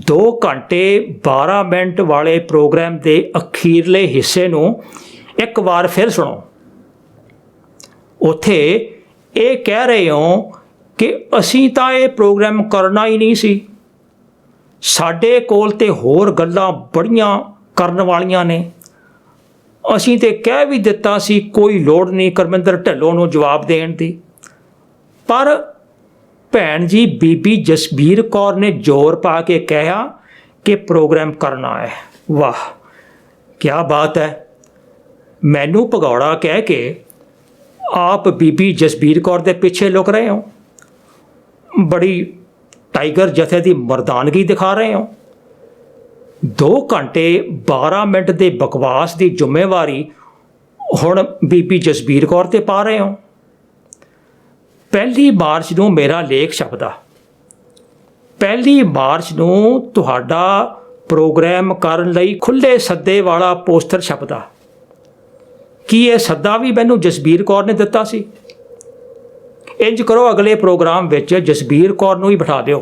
2 घंटे 12 मिनट वाले प्रोग्राम के अखीरले हिस्से नूं एक बार फिर सुनो। उत्थे ये कह रहे हो कि असीं तां ये प्रोग्राम करना ही नहीं सी, साडे कोल ते होर गल्लां बड़ियां करन वालियां ने, असीं ते कह भी दिता सी कोई लोड़ नहीं करमिंदर ढिल्लों नूं जवाब देण दी। पर भैन जी बीबी जसबीर कौर ने जोर पा के कहा कि प्रोग्राम करना है। वाह क्या बात है। मैनू भगौड़ा कह के आप बीबी जसबीर कौर के पीछे लुक रहे हो, बड़ी टाइगर जथे की मर्दानगी दिखा रहे हो। 2 घंटे 12 मिनट के बकवास की जिम्मेवारी हुण बीबी जसबीर कौर ते पा रहे हो। 1 मार्च नूं मेरा लेख छपदा, 1 मार्च नूं तुहाडा प्रोग्राम करन लई खुले सद्दे वाला पोस्टर छपदा। की ये सद्दा भी मैनू जसबीर कौर ने दिता सी? इंज करो, अगले प्रोग्राम विच जसबीर कौर नूं ही बिठा दिओ,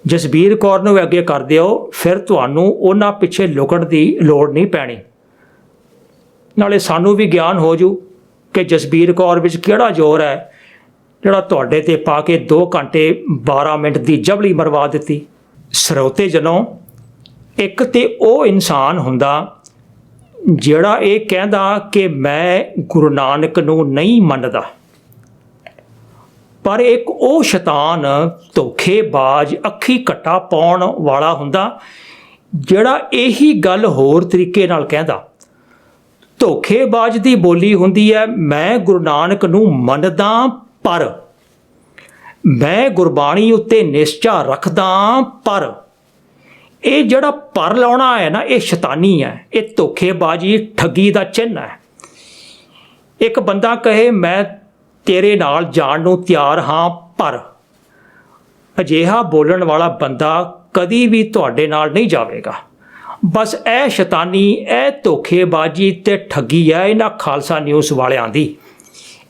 जसबीर कौर नूं अगे कर दिओ, फिर तुहानूं उन्हां पिछे लुकण दी लोड़ नहीं पैणी। नाले सानूं भी ज्ञान हो जू कि जसबीर कौर विच किहड़ा जोर है जिहड़ा तुहाडे ते पा के 2 घंटे 12 मिनट की जबली मरवा दित्ती। ਸਰੋਤੇ जनों, एक तो वह इंसान हुंदा जिहड़ा ये कहंदा कि मैं गुरु नानक नूं नहीं मनदा, पर एक वो शैतान धोखेबाज अखी कट्टा पाउण वाला हुंदा जिहड़ा यही गल होर तरीके नाल कहंदा। धोखेबाज दी बोली हुंदी है मैं गुरु नानक नूं मनदा पर मैं गुरबाणी उत्ते निश्चा रखदा पर ਇਹ ਜਿਹੜਾ ਪਰ ਲਾਉਣਾ ਹੈ ਨਾ, ਇਹ ਸ਼ੈਤਾਨੀ ਹੈ, ਇਹ ਧੋਖੇਬਾਜ਼ੀ ਠੱਗੀ ਦਾ ਚਿੰਨ੍ਹ ਹੈ। ਇੱਕ ਬੰਦਾ ਕਹੇ ਮੈਂ ਤੇਰੇ ਨਾਲ ਜਾਣ ਨੂੰ ਤਿਆਰ ਹਾਂ, ਪਰ ਅਜਿਹਾ ਬੋਲਣ ਵਾਲਾ ਬੰਦਾ ਕਦੀ ਵੀ ਤੁਹਾਡੇ ਨਾਲ ਨਹੀਂ ਜਾਵੇਗਾ। ਬਸ ਇਹ ਸ਼ੈਤਾਨੀ, ਇਹ ਧੋਖੇਬਾਜ਼ੀ ਤੇ ਠੱਗੀ ਹੈ ਇਹਨਾਂ ਖਾਲਸਾ ਨਿਊਜ਼ ਵਾਲਿਆਂ ਦੀ।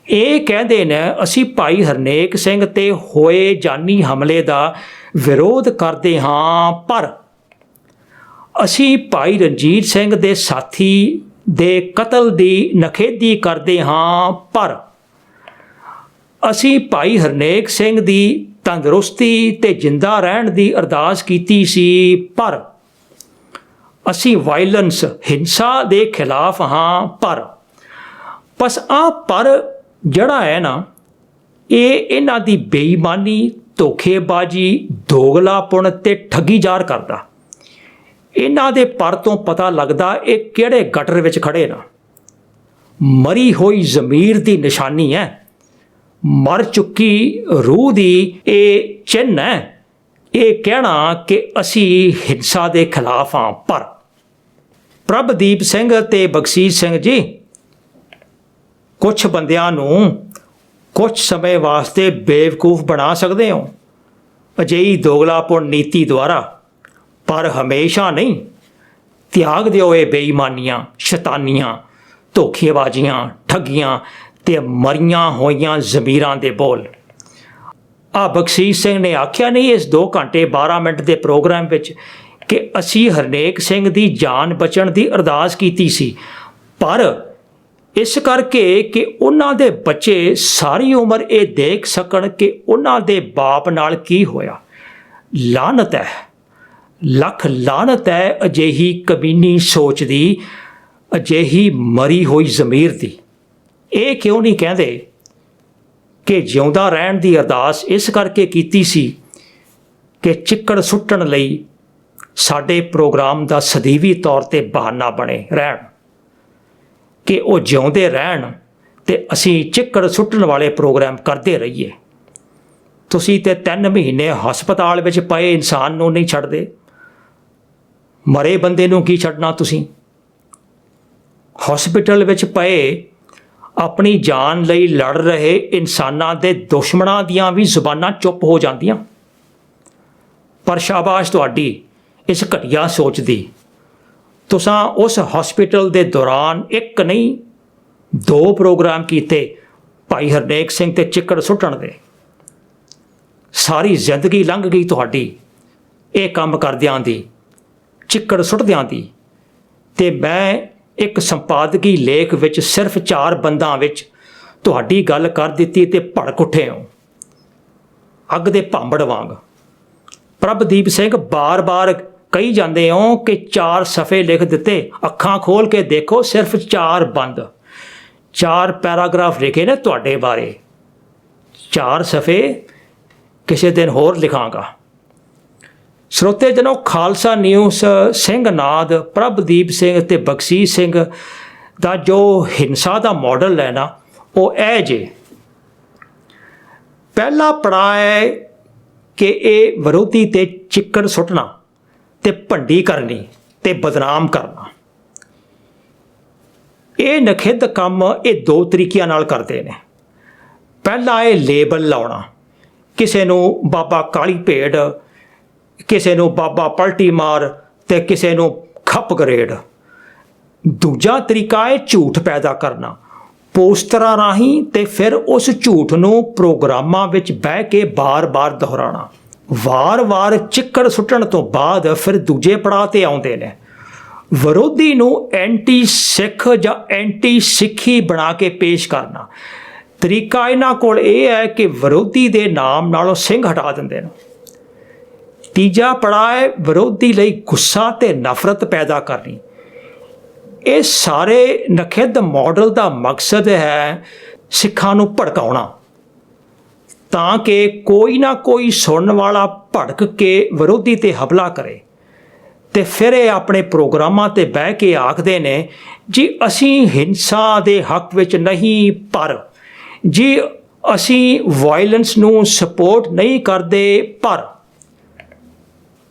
ਇਹ ਕਹਿੰਦੇ ਨੇ ਅਸੀਂ ਭਾਈ ਹਰਨੇਕ ਸਿੰਘ ਤੇ ਹੋਏ ਜਾਨੀ ਹਮਲੇ ਦਾ ਵਿਰੋਧ ਕਰਦੇ ਹਾਂ, ਪਰ ਅਸੀਂ ਭਾਈ ਰਣਜੀਤ ਸਿੰਘ ਦੇ ਸਾਥੀ ਦੇ ਕਤਲ ਦੀ ਨਿਖੇਧੀ ਕਰਦੇ ਹਾਂ, ਪਰ ਅਸੀਂ ਭਾਈ ਹਰਨੇਕ ਸਿੰਘ ਦੀ ਤੰਦਰੁਸਤੀ ਤੇ ਜਿੰਦਾ ਰਹਿਣ ਦੀ ਅਰਦਾਸ ਕੀਤੀ ਸੀ, ਪਰ ਅਸੀਂ ਵਾਇਲੈਂਸ ਹਿੰਸਾ ਦੇ ਖਿਲਾਫ ਹਾਂ। ਪਰ ਬਸ ਪਰ ਜਿਹੜਾ ਹੈ ਨਾ, ਇਹ ਇਹਨਾਂ ਦੀ ਬੇਈਮਾਨੀ, ਧੋਖੇਬਾਜ਼ੀ, ਦੋਗਲਾਪੁਣ ਤੇ ਠੱਗੀ ਜ਼ਾਹਰ ਕਰਦਾ। ਇਹਨਾਂ ਦੇ ਪਰ ਤੋਂ ਪਤਾ ਲੱਗਦਾ ਇਹ ਕਿਹੜੇ ਗਟਰ ਵਿੱਚ ਖੜੇ ਨਾ। ਮਰੀ ਹੋਈ ਜ਼ਮੀਰ ਦੀ ਨਿਸ਼ਾਨੀ ਹੈ, ਮਰ ਚੁੱਕੀ ਰੂਹ ਦੀ ਇਹ ਚਿੰਨ੍ਹ ਹੈ, ਇਹ ਕਹਿਣਾ ਕਿ ਅਸੀਂ ਹਿੰਸਾ ਦੇ ਖਿਲਾਫ ਹਾਂ। ਪਰ ਪ੍ਰਭਦੀਪ ਸਿੰਘ ਤੇ ਬਖਸ਼ੀਸ਼ ਸਿੰਘ ਜੀ, ਕੁਝ ਬੰਦਿਆਂ ਨੂੰ ਕੁਝ ਸਮੇਂ ਵਾਸਤੇ ਬੇਵਕੂਫ ਬਣਾ ਸਕਦੇ ਹੋ ਅਜਿਹੀ ਦੋਗਲਾਪੁਣ ਨੀਤੀ ਦੁਆਰਾ, ਪਰ ਹਮੇਸ਼ਾ ਨਹੀਂ। ਤਿਆਗ ਦਿਓ ਇਹ ਬੇਈਮਾਨੀਆਂ, ਸ਼ੈਤਾਨੀਆਂ, ਧੋਖੇਬਾਜ਼ੀਆਂ, ਠੱਗੀਆਂ ਤੇ ਮਰੀਆਂ ਹੋਈਆਂ ਜ਼ਮੀਰਾਂ ਦੇ ਬੋਲ। ਬਖਸ਼ੀਸ਼ ਸਿੰਘ ਨੇ ਆਖਿਆ ਨਹੀਂ ਇਸ 2 ਘੰਟੇ 12 ਮਿੰਟ ਦੇ ਪ੍ਰੋਗਰਾਮ ਵਿੱਚ ਕਿ ਅਸੀਂ ਹਰਨੇਕ ਸਿੰਘ ਦੀ ਜਾਨ ਬਚਣ ਦੀ ਅਰਦਾਸ ਕੀਤੀ ਸੀ, ਪਰ ਇਸ ਕਰਕੇ ਕਿ ਉਹਨਾਂ ਦੇ ਬੱਚੇ ਸਾਰੀ ਉਮਰ ਇਹ ਦੇਖ ਸਕਣ ਕਿ ਉਹਨਾਂ ਦੇ ਬਾਪ ਨਾਲ ਕੀ ਹੋਇਆ। ਲਾਹਨਤ ਹੈ, ਲੱਖ ਲਾਹਨਤ ਹੈ ਅਜਿਹੀ ਕਮੀਨੀ ਸੋਚ ਦੀ, ਅਜਿਹੀ ਮਰੀ ਹੋਈ ਜ਼ਮੀਰ ਦੀ। ਇਹ ਕਿਉਂ ਨਹੀਂ ਕਹਿੰਦੇ ਕਿ ਜਿਉਂਦਾ ਰਹਿਣ ਦੀ ਅਰਦਾਸ ਇਸ ਕਰਕੇ ਕੀਤੀ ਸੀ ਕਿ ਚਿੱਕੜ ਸੁੱਟਣ ਲਈ ਸਾਡੇ ਪ੍ਰੋਗਰਾਮ ਦਾ ਸਦੀਵੀ ਤੌਰ 'ਤੇ ਬਹਾਨਾ ਬਣੇ ਰਹਿਣ, ਕਿ ਉਹ ਜਿਉਂਦੇ ਰਹਿਣ ਤੇ ਅਸੀਂ ਚਿੱਕੜ ਸੁੱਟਣ ਵਾਲੇ ਪ੍ਰੋਗਰਾਮ ਕਰਦੇ ਰਹੀਏ। ਤੁਸੀਂ ਤੇ 3 ਮਹੀਨੇ ਹਸਪਤਾਲ ਵਿੱਚ ਪਏ ਇਨਸਾਨ ਨੂੰ ਨਹੀਂ ਛੱਡਦੇ, ਮਰੇ ਬੰਦੇ ਨੂੰ ਕੀ ਛੱਡਣਾ ਤੁਸੀਂ। ਹਸਪੀਟਲ ਵਿੱਚ ਪਏ ਆਪਣੀ ਜਾਨ ਲਈ ਲੜ ਰਹੇ ਇਨਸਾਨਾਂ ਦੇ ਦੁਸ਼ਮਣਾਂ ਦੀਆਂ ਵੀ ਜ਼ੁਬਾਨਾਂ ਚੁੱਪ ਹੋ ਜਾਂਦੀਆਂ। ਪਰ ਸ਼ਾਬਾਸ਼ ਤੁਹਾਡੀ ਇਸ ਘਟੀਆ ਸੋਚ ਦੀ। ਤੁਸੀਂ ਉਸ ਹਸਪੀਟਲ ਦੇ ਦੌਰਾਨ 1 ਨਹੀਂ 2 ਪ੍ਰੋਗਰਾਮ ਕੀਤੇ ਭਾਈ ਹਰਨੇਕ ਸਿੰਘ ਤੇ ਚਿੱਕੜ ਸੁੱਟਣ ਦੇ। ਸਾਰੀ ਜ਼ਿੰਦਗੀ ਲੰਘ ਗਈ ਤੁਹਾਡੀ ਇਹ ਕੰਮ ਕਰਦਿਆਂ ਦੀ, ਚਿੱਕੜ ਸੁੱਟਦਿਆਂ ਦੀ। ਤੇ ਮੈਂ ਇੱਕ ਸੰਪਾਦਕੀ ਲੇਖ ਵਿੱਚ ਸਿਰਫ 4 ਬੰਦਾਂ ਵਿੱਚ ਤੁਹਾਡੀ ਗੱਲ ਕਰ ਦਿੱਤੀ ਤੇ ਭੜਕ ਉੱਠੇ ਹੋ ਅੱਗ ਦੇ ਭਾਂਬੜ ਵਾਂਗ। ਪ੍ਰਭਦੀਪ ਸਿੰਘ ਬਾਰ-ਬਾਰ ਕਹੀ ਜਾਂਦੇ ਹੋ ਕਿ 4 ਸਫ਼ੇ ਲਿਖ ਦਿੱਤੇ, ਅੱਖਾਂ ਖੋਲ ਕੇ ਦੇਖੋ, ਸਿਰਫ 4 ਬੰਦ, 4 ਪੈਰਾਗ੍ਰਾਫ ਲਿਖੇ ਨੇ ਤੁਹਾਡੇ ਬਾਰੇ। 4 ਸਫ਼ੇ ਕਿਸੇ ਦਿਨ ਹੋਰ ਲਿਖਾਂਗਾ। ਸਰੋਤੇ ਜਨੋ, ਖਾਲਸਾ ਨਿਊਜ਼ ਸਿੰਘ ਨਾਦ, ਪ੍ਰਭਦੀਪ ਸਿੰਘ ਤੇ ਬਖਸ਼ੀਸ਼ ਸਿੰਘ ਦਾ ਜੋ ਹਿੰਸਾ ਦਾ ਮਾਡਲ ਹੈ ਨਾ, ਉਹ ਇਹ ਜੇ। ਪਹਿਲਾ ਪੜਾਅ ਹੈ ਕਿ ਇਹ ਵਿਰੋਧੀ ਤੇ ਚਿੱਕੜ ਸੁੱਟਣਾ ਤੇ ਭੰਡੀ ਕਰਨੀ ਤੇ ਬਦਨਾਮ ਕਰਨਾ। ਇਹ ਨਖਿੱਧ ਕੰਮ ਇਹ 2 ਤਰੀਕਿਆਂ ਨਾਲ ਕਰਦੇ ਨੇ। ਪਹਿਲਾ ਇਹ ਲੇਬਲ ਲਾਉਣਾ, ਕਿਸੇ ਨੂੰ ਬਾਬਾ ਕਾਲੀ ਭੇਡ, ਕਿਸੇ ਨੂੰ ਬਾਬਾ ਪਲਟੀ ਮਾਰ ਤੇ ਕਿਸੇ ਨੂੰ ਖੱਪ ਗਰੇਡ। ਦੂਜਾ ਤਰੀਕਾ ਹੈ ਝੂਠ ਪੈਦਾ ਕਰਨਾ ਪੋਸਟਰਾਂ ਰਾਹੀਂ ਤੇ ਫਿਰ ਉਸ ਝੂਠ ਨੂੰ ਪ੍ਰੋਗਰਾਮਾਂ ਵਿੱਚ ਬਹਿ ਕੇ ਬਾਰ-ਬਾਰ ਦੁਹਰਾਉਣਾ। ਵਾਰ-ਵਾਰ ਚਿੱਕੜ ਸੁੱਟਣ ਤੋਂ ਬਾਅਦ ਫਿਰ ਦੂਜੇ ਪੜਾਅ 'ਤੇ ਆਉਂਦੇ ਨੇ ਵਿਰੋਧੀ ਨੂੰ ਐਂਟੀ ਸਿੱਖ ਜਾਂ ਐਂਟੀ ਸਿੱਖੀ ਬਣਾ ਕੇ ਪੇਸ਼ ਕਰਨਾ। ਤਰੀਕਾ ਇਹਨਾਂ ਕੋਲ ਇਹ ਹੈ ਕਿ ਵਿਰੋਧੀ ਦੇ ਨਾਮ ਨਾਲੋਂ ਸਿੰਘ ਹਟਾ ਦਿੰਦੇ ਨੇ। ਤੀਜਾ ਪੜਾਅ ਹੈ ਵਿਰੋਧੀ ਲਈ ਗੁੱਸਾ ਤੇ ਨਫ਼ਰਤ ਪੈਦਾ ਕਰਨੀ। ਇਹ ਸਾਰੇ ਨਖਿੱਧ ਮਾਡਲ ਦਾ ਮਕਸਦ ਹੈ ਸਿੱਖਾਂ ਨੂੰ ਭੜਕਾਉਣਾ, ਤਾਂ ਕਿ ਕੋਈ ਨਾ ਕੋਈ ਸੁਣਨ ਵਾਲਾ ਭੜਕ ਕੇ ਵਿਰੋਧੀ 'ਤੇ ਹਮਲਾ ਕਰੇ ਤੇ ਫਿਰ ਇਹ ਆਪਣੇ ਪ੍ਰੋਗਰਾਮਾਂ 'ਤੇ ਬਹਿ ਕੇ ਆਖਦੇ ਨੇ ਜੀ ਅਸੀਂ ਹਿੰਸਾ ਦੇ ਹੱਕ ਵਿੱਚ ਨਹੀਂ, ਪਰ ਜੀ ਅਸੀਂ ਵਾਇਲੈਂਸ ਨੂੰ ਸਪੋਰਟ ਨਹੀਂ ਕਰਦੇ। ਪਰ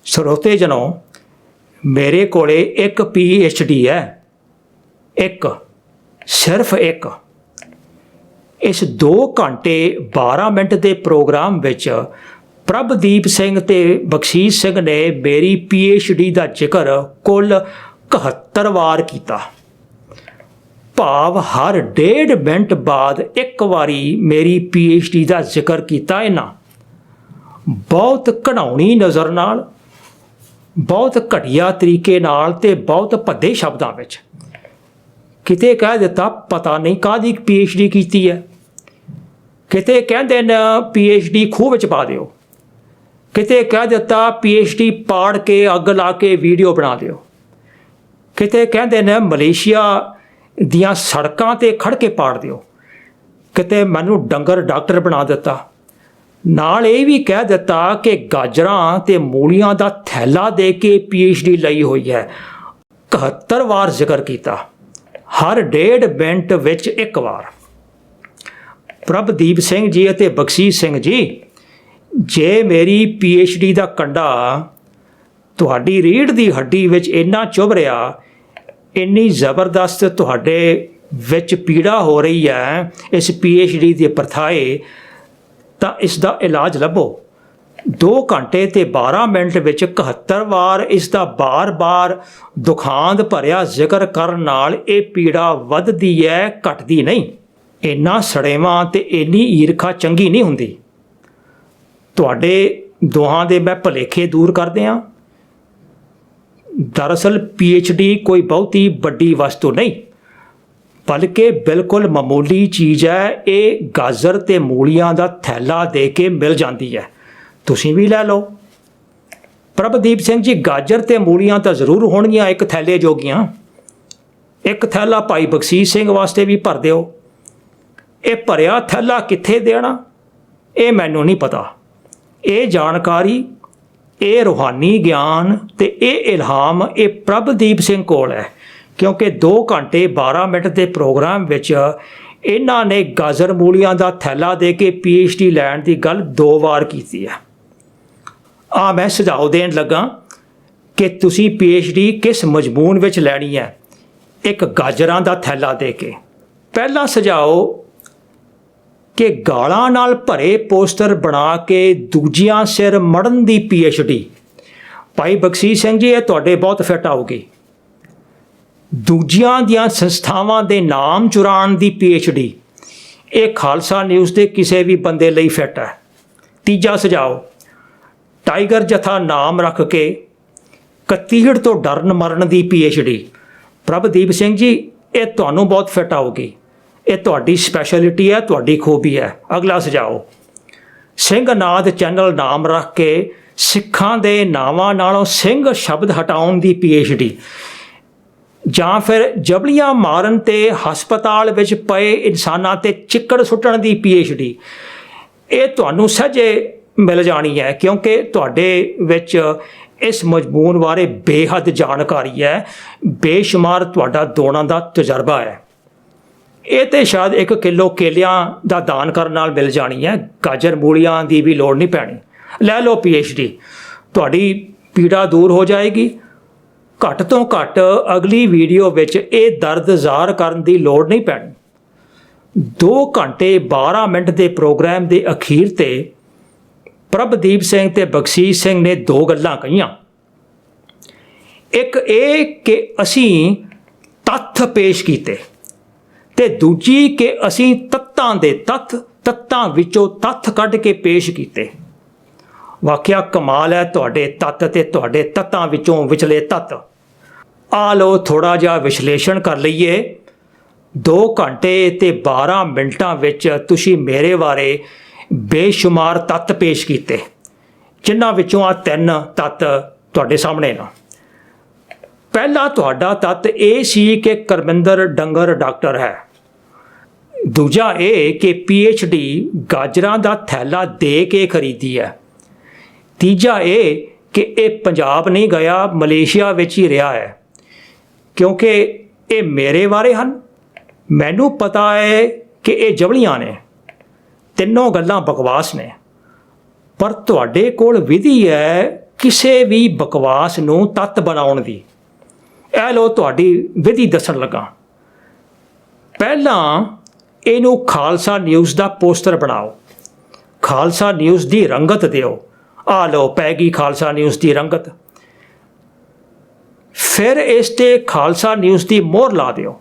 ਸਰੋਤੇ ਜਨੋ, मेरे कोले एक PhD है, एक, सिर्फ एक। इस 2 घंटे 12 मिनट के प्रोग्राम विच प्रभदीप सिंह ते बख्शीश सिंह ने मेरी PhD का जिक्र कुल 71 वार किया। भाव हर 1.5 मिनट बाद एक बारी मेरी PhD का जिक्र किया इन्हां। बहुत घिनौनी नज़र नाल, बहुत घटिया तरीके नाल ते बहुत भद्दे शब्दां विच। किते कह दिता पता नहीं काहदी PhD कीती है, किते कहंदे न PhD खूह विच पा दिओ, किते कह दिता PhD पाड़ के अग ला के वीडियो बना दिओ, किते कहंदे न मलेशिया दियां सड़कां ते खड़ के पाड़ दिओ, किते मैनू डंगर डॉक्टर बना दिता। नाल ये भी कह दिता कि गाजरां ते मूलियां दा थैला दे के PhD लई हुई है। 71 वार जिक्र किया, हर 1.5 मिनट विच एक वार। प्रभदीप सिंह जी अते बख्शीश सिंह जी, जे मेरी PhD का कंडा तुहाडी रीढ़ की हड्डी विच इन्ना चुभ रहा, इन्नी ज़बरदस्त तुहाडे विच पीड़ा हो रही है इस PhD की प्रथाए, तो इसका इलाज लभो। 2 घंटे ते 12 मिनट विच 71 वार इसका बार बार दुखांत भरिया जिक्र करन नाल ये पीड़ा वधदी है, घटदी नहीं। इन्ना सड़ेवां ते इन्नी ईरखा चंगी नहीं हुंदी। तुहाडे दोहां दे मैं भुलेखे दूर कर दियां। दरअसल PhD कोई बहुती वड्डी वस्तु नहीं, बल्कि बिल्कुल मामूली चीज़ है। ये गाजर ते मूलियां दा थैला दे के मिल जाती है, तुसीं भी लै लो। प्रभदीप सिंह जी, गाजर ते मूलियां तो जरूर होणगियां एक थैले जोगियां। एक थैला भाई बख्शीश सिंह वास्ते भी भर दिओ। ये भरिया थैला कित्थे देना ये मैनू नहीं पता। ये जानकारी, ये रूहानी ज्ञान ते ये इल्हाम ये प्रभदीप सिंह कोल है, क्योंकि 2 घंटे 12 मिनट के प्रोग्राम विच इन्हां ने गाजर मूलियां दा थैला दे के PhD लैण की गल 2 वार कीती है। मैं सुझाव देण लगा कि तुसीं PhD किस मजमून विच लैणी है, एक गाजरां दा थैला दे के। पहला सुझाव कि गालां नाल भरे पोस्टर बना के दूजियां सिर मड़न दी PhD। भाई बख्शीश सिंह जी, ये तुहाडे बहुत फिट आऊगी। दूजियां दियां संस्थावां दे नाम चुराण दी PhD, ये खालसा न्यूज़ के किसी भी बंदे लई फिट है। तीजा सुझाव, टाइगर जथा नाम रख के कतीड़ तो डरन मरन दी PhD। प्रभदीप सिंह जी, ये तुहानूं बहुत फिट आऊगी, ये तुहाडी स्पैशलिटी है, तुहाडी खूबी है। अगला सुझाव, ਸਿੰਘਨਾਦ चैनल नाम रख के सिखां दे नावां नालों ਸਿੰਘ शब्द हटाउण दी PhD, ਜਾਂ फिर जबलियां मारन ते हस्पताल विच पए इंसानां ते चिक्कड़ सुੱਟਣ ਦੀ PhD। ये तुहानूं सहजे मिल जानी है, क्योंकि तुहाडे विच इस मजमून बारे बेहद जानकारी है, बेशुमार तुहाडा दौड़ां दा तजर्बा है। ये तो शायद 1 किलो केलियां दा दान करन नाल मिल जानी है, गाजर मूलियां दी भी लोड़ नहीं पैनी। लै लो PhD, तुहाडी पीड़ा दूर हो जाएगी। घट तो घट अगली वीडियो विच ये दर्द ज़ाहर करन दी लोड़ नहीं पैनी। 2 घंटे 12 मिनट के प्रोग्राम के अखीर ते प्रभदीप सिंह ते बख्शीश सिंह ने 2 गल्लां कहियां। एक ये कि असीं तत्थ पेश कीते, ते दूजी कि असीं तत्तां दे तत्तां विचों तत्थ कढ के पेश कीते। वाਕਿਆ कमाल है तुहाडे तत्त ते तुहाडे तत्तां विचों विचले तत्त। आ लो थोड़ा जिहा विश्लेषण कर लईए। 2 घंटे ते 12 मिनटां विच तुसीं मेरे बारे बेशुमार तत्त पेश कीते, जिन्हां विचों आ 3 तत्त तुहाडे सामने ना। पहला तुहाडा तत्त ये सी कि करमिंदर डंगर डॉक्टर है। दूजा ये कि PhD गाजरां दा थैला दे के खरीदी है। तीजा ये कि ये पंजाब नहीं गया, मलेशिया विच ही रहा है, क्योंकि ये मेरे बारे हैं। मैनू पता है कि ये जबलियां ने, तीनों गल्लां बकवास ने, पर तुहाडे कोल विधि है ਕਿਸੇ ਵੀ ਬਕਵਾਸ ਨੂੰ ਤੱਤ ਬਣਾਉਣ ਦੀ। ਇਹ ਲਓ ਤੁਹਾਡੀ ਵਿਧੀ ਦੱਸਣ ਲੱਗਾ। ਪਹਿਲਾਂ ਇਹਨੂੰ ਖਾਲਸਾ ਨਿਊਜ਼ ਦਾ ਪੋਸਟਰ ਬਣਾਓ, ਖਾਲਸਾ ਨਿਊਜ਼ ਦੀ ਰੰਗਤ ਦਿਓ। ਆ ਲਓ ਪੈ ਗਈ ਖਾਲਸਾ ਨਿਊਜ਼ ਦੀ ਰੰਗਤ। ਫਿਰ ਇਸ 'ਤੇ ਖਾਲਸਾ ਨਿਊਜ਼ ਦੀ ਮੋਹਰ ਲਾ ਦਿਓ,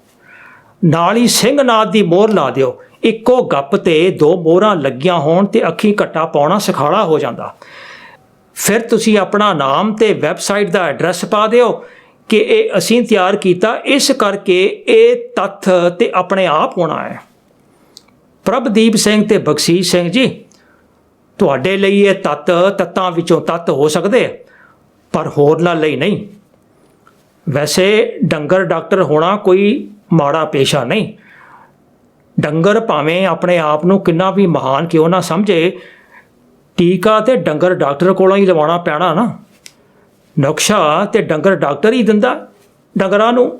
ਨਾਲ ਹੀ ਸਿੰਘਨਾਥ ਦੀ ਮੋਹਰ ਲਾ ਦਿਓ। ਇੱਕੋ ਗੱਪ 'ਤੇ 2 ਮੋਹਰਾਂ ਲੱਗੀਆਂ ਹੋਣ ਤੇ ਅੱਖੀਂ ਘੱਟਾ ਪਾਉਣਾ ਸਿਖਾਲਾ ਹੋ ਜਾਂਦਾ। ਫਿਰ ਤੁਸੀਂ ਆਪਣਾ ਨਾਮ ਤੇ ਵੈਬਸਾਈਟ ਦਾ ਐਡਰੈਸ ਪਾ ਦਿਓ ਕਿ ਇਹ ਅਸੀਂ ਤਿਆਰ ਕੀਤਾ, ਇਸ ਕਰਕੇ ਇਹ ਤੱਥ ਤੇ ਆਪਣੇ ਆਪ ਹੋਣਾ ਹੈ। ਪ੍ਰਭਦੀਪ ਸਿੰਘ ਤੇ ਬਖਸ਼ੀਸ਼ ਸਿੰਘ ਜੀ, ਤੁਹਾਡੇ ਲਈ ਇਹ ਤੱਤਾਂ ਵਿੱਚੋਂ ਤੱਤ ਹੋ ਸਕਦੇ, ਪਰ ਹੋਰਨਾਂ ਲਈ ਨਹੀਂ। ਵੈਸੇ ਡੰਗਰ ਡਾਕਟਰ ਹੋਣਾ ਕੋਈ ਮਾੜਾ ਪੇਸ਼ਾ ਨਹੀਂ। ਡੰਗਰ ਭਾਵੇਂ ਆਪਣੇ ਆਪ ਨੂੰ ਕਿੰਨਾ ਵੀ ਮਹਾਨ ਕਿਉਂ ਨਾ ਸਮਝੇ, ਟੀਕਾ ਤੇ ਡੰਗਰ ਡਾਕਟਰ ਕੋਲੋਂ ਹੀ ਲਵਾਉਣਾ ਪੈਣਾ ਨਾ। ਨਕਸ਼ਾ ਤੇ ਡੰਗਰ ਡਾਕਟਰ ਹੀ ਦਿੰਦਾ ਡੰਗਰਾਂ ਨੂੰ।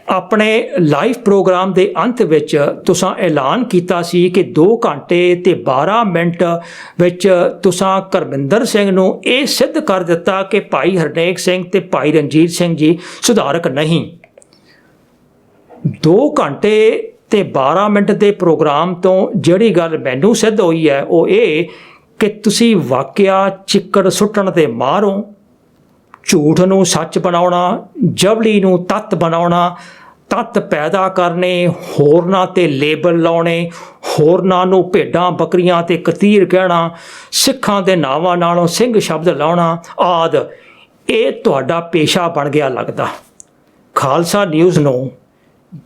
ਆਪਣੇ ਲਾਈਵ ਪ੍ਰੋਗਰਾਮ ਦੇ ਅੰਤ ਵਿੱਚ ਤੁਸੀਂ ਐਲਾਨ ਕੀਤਾ ਸੀ ਕਿ 2 ਘੰਟੇ ਤੇ 12 ਮਿੰਟ ਵਿੱਚ ਤੁਸੀਂ ਕਰਮਿੰਦਰ ਸਿੰਘ ਨੂੰ ਇਹ ਸਿੱਧ ਕਰ ਦਿੱਤਾ ਕਿ ਭਾਈ ਹਰਨੇਕ ਸਿੰਘ ਤੇ ਭਾਈ ਰਣਜੀਤ ਸਿੰਘ ਜੀ ਸੁਧਾਰਕ ਨਹੀਂ। 2 ਘੰਟੇ ਤੇ 12 ਮਿੰਟ ਦੇ ਪ੍ਰੋਗਰਾਮ ਤੋਂ ਜਿਹੜੀ ਗੱਲ ਮੈਨੂੰ ਸਿੱਧ ਹੋਈ ਹੈ ਉਹ ਇਹ ਕਿ ਤੁਸੀਂ ਵਾਕਿਆ ਚਿੱਕੜ ਸੁੱਟਣ ਦੇ ਮਾਹਰ ਹੋ। ਝੂਠ ਨੂੰ ਸੱਚ ਬਣਾਉਣਾ, ਜਬਲੀ ਨੂੰ ਤੱਤ ਬਣਾਉਣਾ, ਤੱਤ ਪੈਦਾ ਕਰਨੇ, ਹੋਰਨਾਂ 'ਤੇ ਲੇਬਲ ਲਾਉਣੇ, ਹੋਰਨਾਂ ਨੂੰ ਭੇਡਾਂ ਬੱਕਰੀਆਂ ਤੇ ਕਤੀਰ ਕਹਿਣਾ, ਸਿੱਖਾਂ ਦੇ ਨਾਵਾਂ ਨਾਲੋਂ ਸਿੰਘ ਸ਼ਬਦ ਲਾਉਣਾ ਆਦਿ, ਇਹ ਤੁਹਾਡਾ ਪੇਸ਼ਾ ਬਣ ਗਿਆ ਲੱਗਦਾ। ਖਾਲਸਾ ਨਿਊਜ਼ ਨੂੰ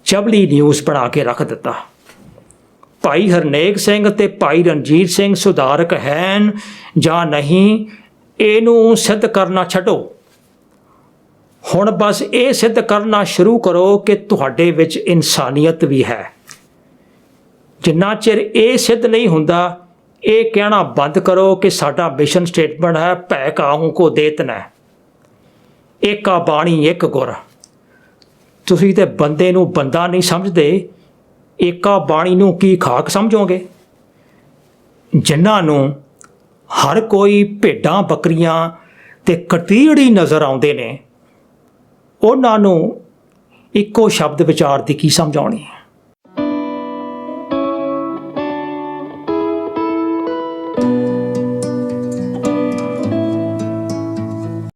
ਜਬਲੀ ਨਿਊਜ਼ ਬਣਾ ਕੇ ਰੱਖ ਦਿੱਤਾ। ਭਾਈ ਹਰਨੇਕ ਸਿੰਘ ਤੇ ਭਾਈ ਰਣਜੀਤ ਸਿੰਘ ਸੁਧਾਰਕ ਹਨ ਜਾਂ ਨਹੀਂ, ਇਹਨੂੰ ਸਿੱਧ ਕਰਨਾ ਛੱਡੋ। ਹੁਣ ਬਸ ਇਹ ਸਿੱਧ ਕਰਨਾ ਸ਼ੁਰੂ ਕਰੋ ਕਿ ਤੁਹਾਡੇ ਵਿੱਚ ਇਨਸਾਨੀਅਤ ਵੀ ਹੈ। ਜਿੰਨਾ ਚਿਰ ਇਹ ਸਿੱਧ ਨਹੀਂ ਹੁੰਦਾ, ਇਹ ਕਹਿਣਾ ਬੰਦ ਕਰੋ ਕਿ ਸਾਡਾ ਮਿਸ਼ਨ ਸਟੇਟਮੈਂਟ ਹੈ ਭੈ ਕਾਹੂ ਕੋ ਦੇਤਨਾ, ਏਕਾ ਬਾਣੀ ਇੱਕ ਗੁਰ। ਤੁਸੀਂ ਤੇ ਬੰਦੇ ਨੂੰ ਬੰਦਾ ਨਹੀਂ ਸਮਝਦੇ, ਏਕਾ ਬਾਣੀ ਨੂੰ ਕੀ ਖਾਕ ਸਮਝੋਗੇ? ਜਿਨ੍ਹਾਂ ਨੂੰ ਹਰ ਕੋਈ ਭੇਡਾਂ ਬੱਕਰੀਆਂ ਤੇ ਕਤੀੜੀ ਨਜ਼ਰ ਆਉਂਦੇ ਨੇ, ਉਹਨਾਂ ਨੂੰ ਇੱਕੋ ਸ਼ਬਦ ਵਿਚਾਰ ਦੀ ਕੀ ਸਮਝਾਉਣੀ ਹੈ?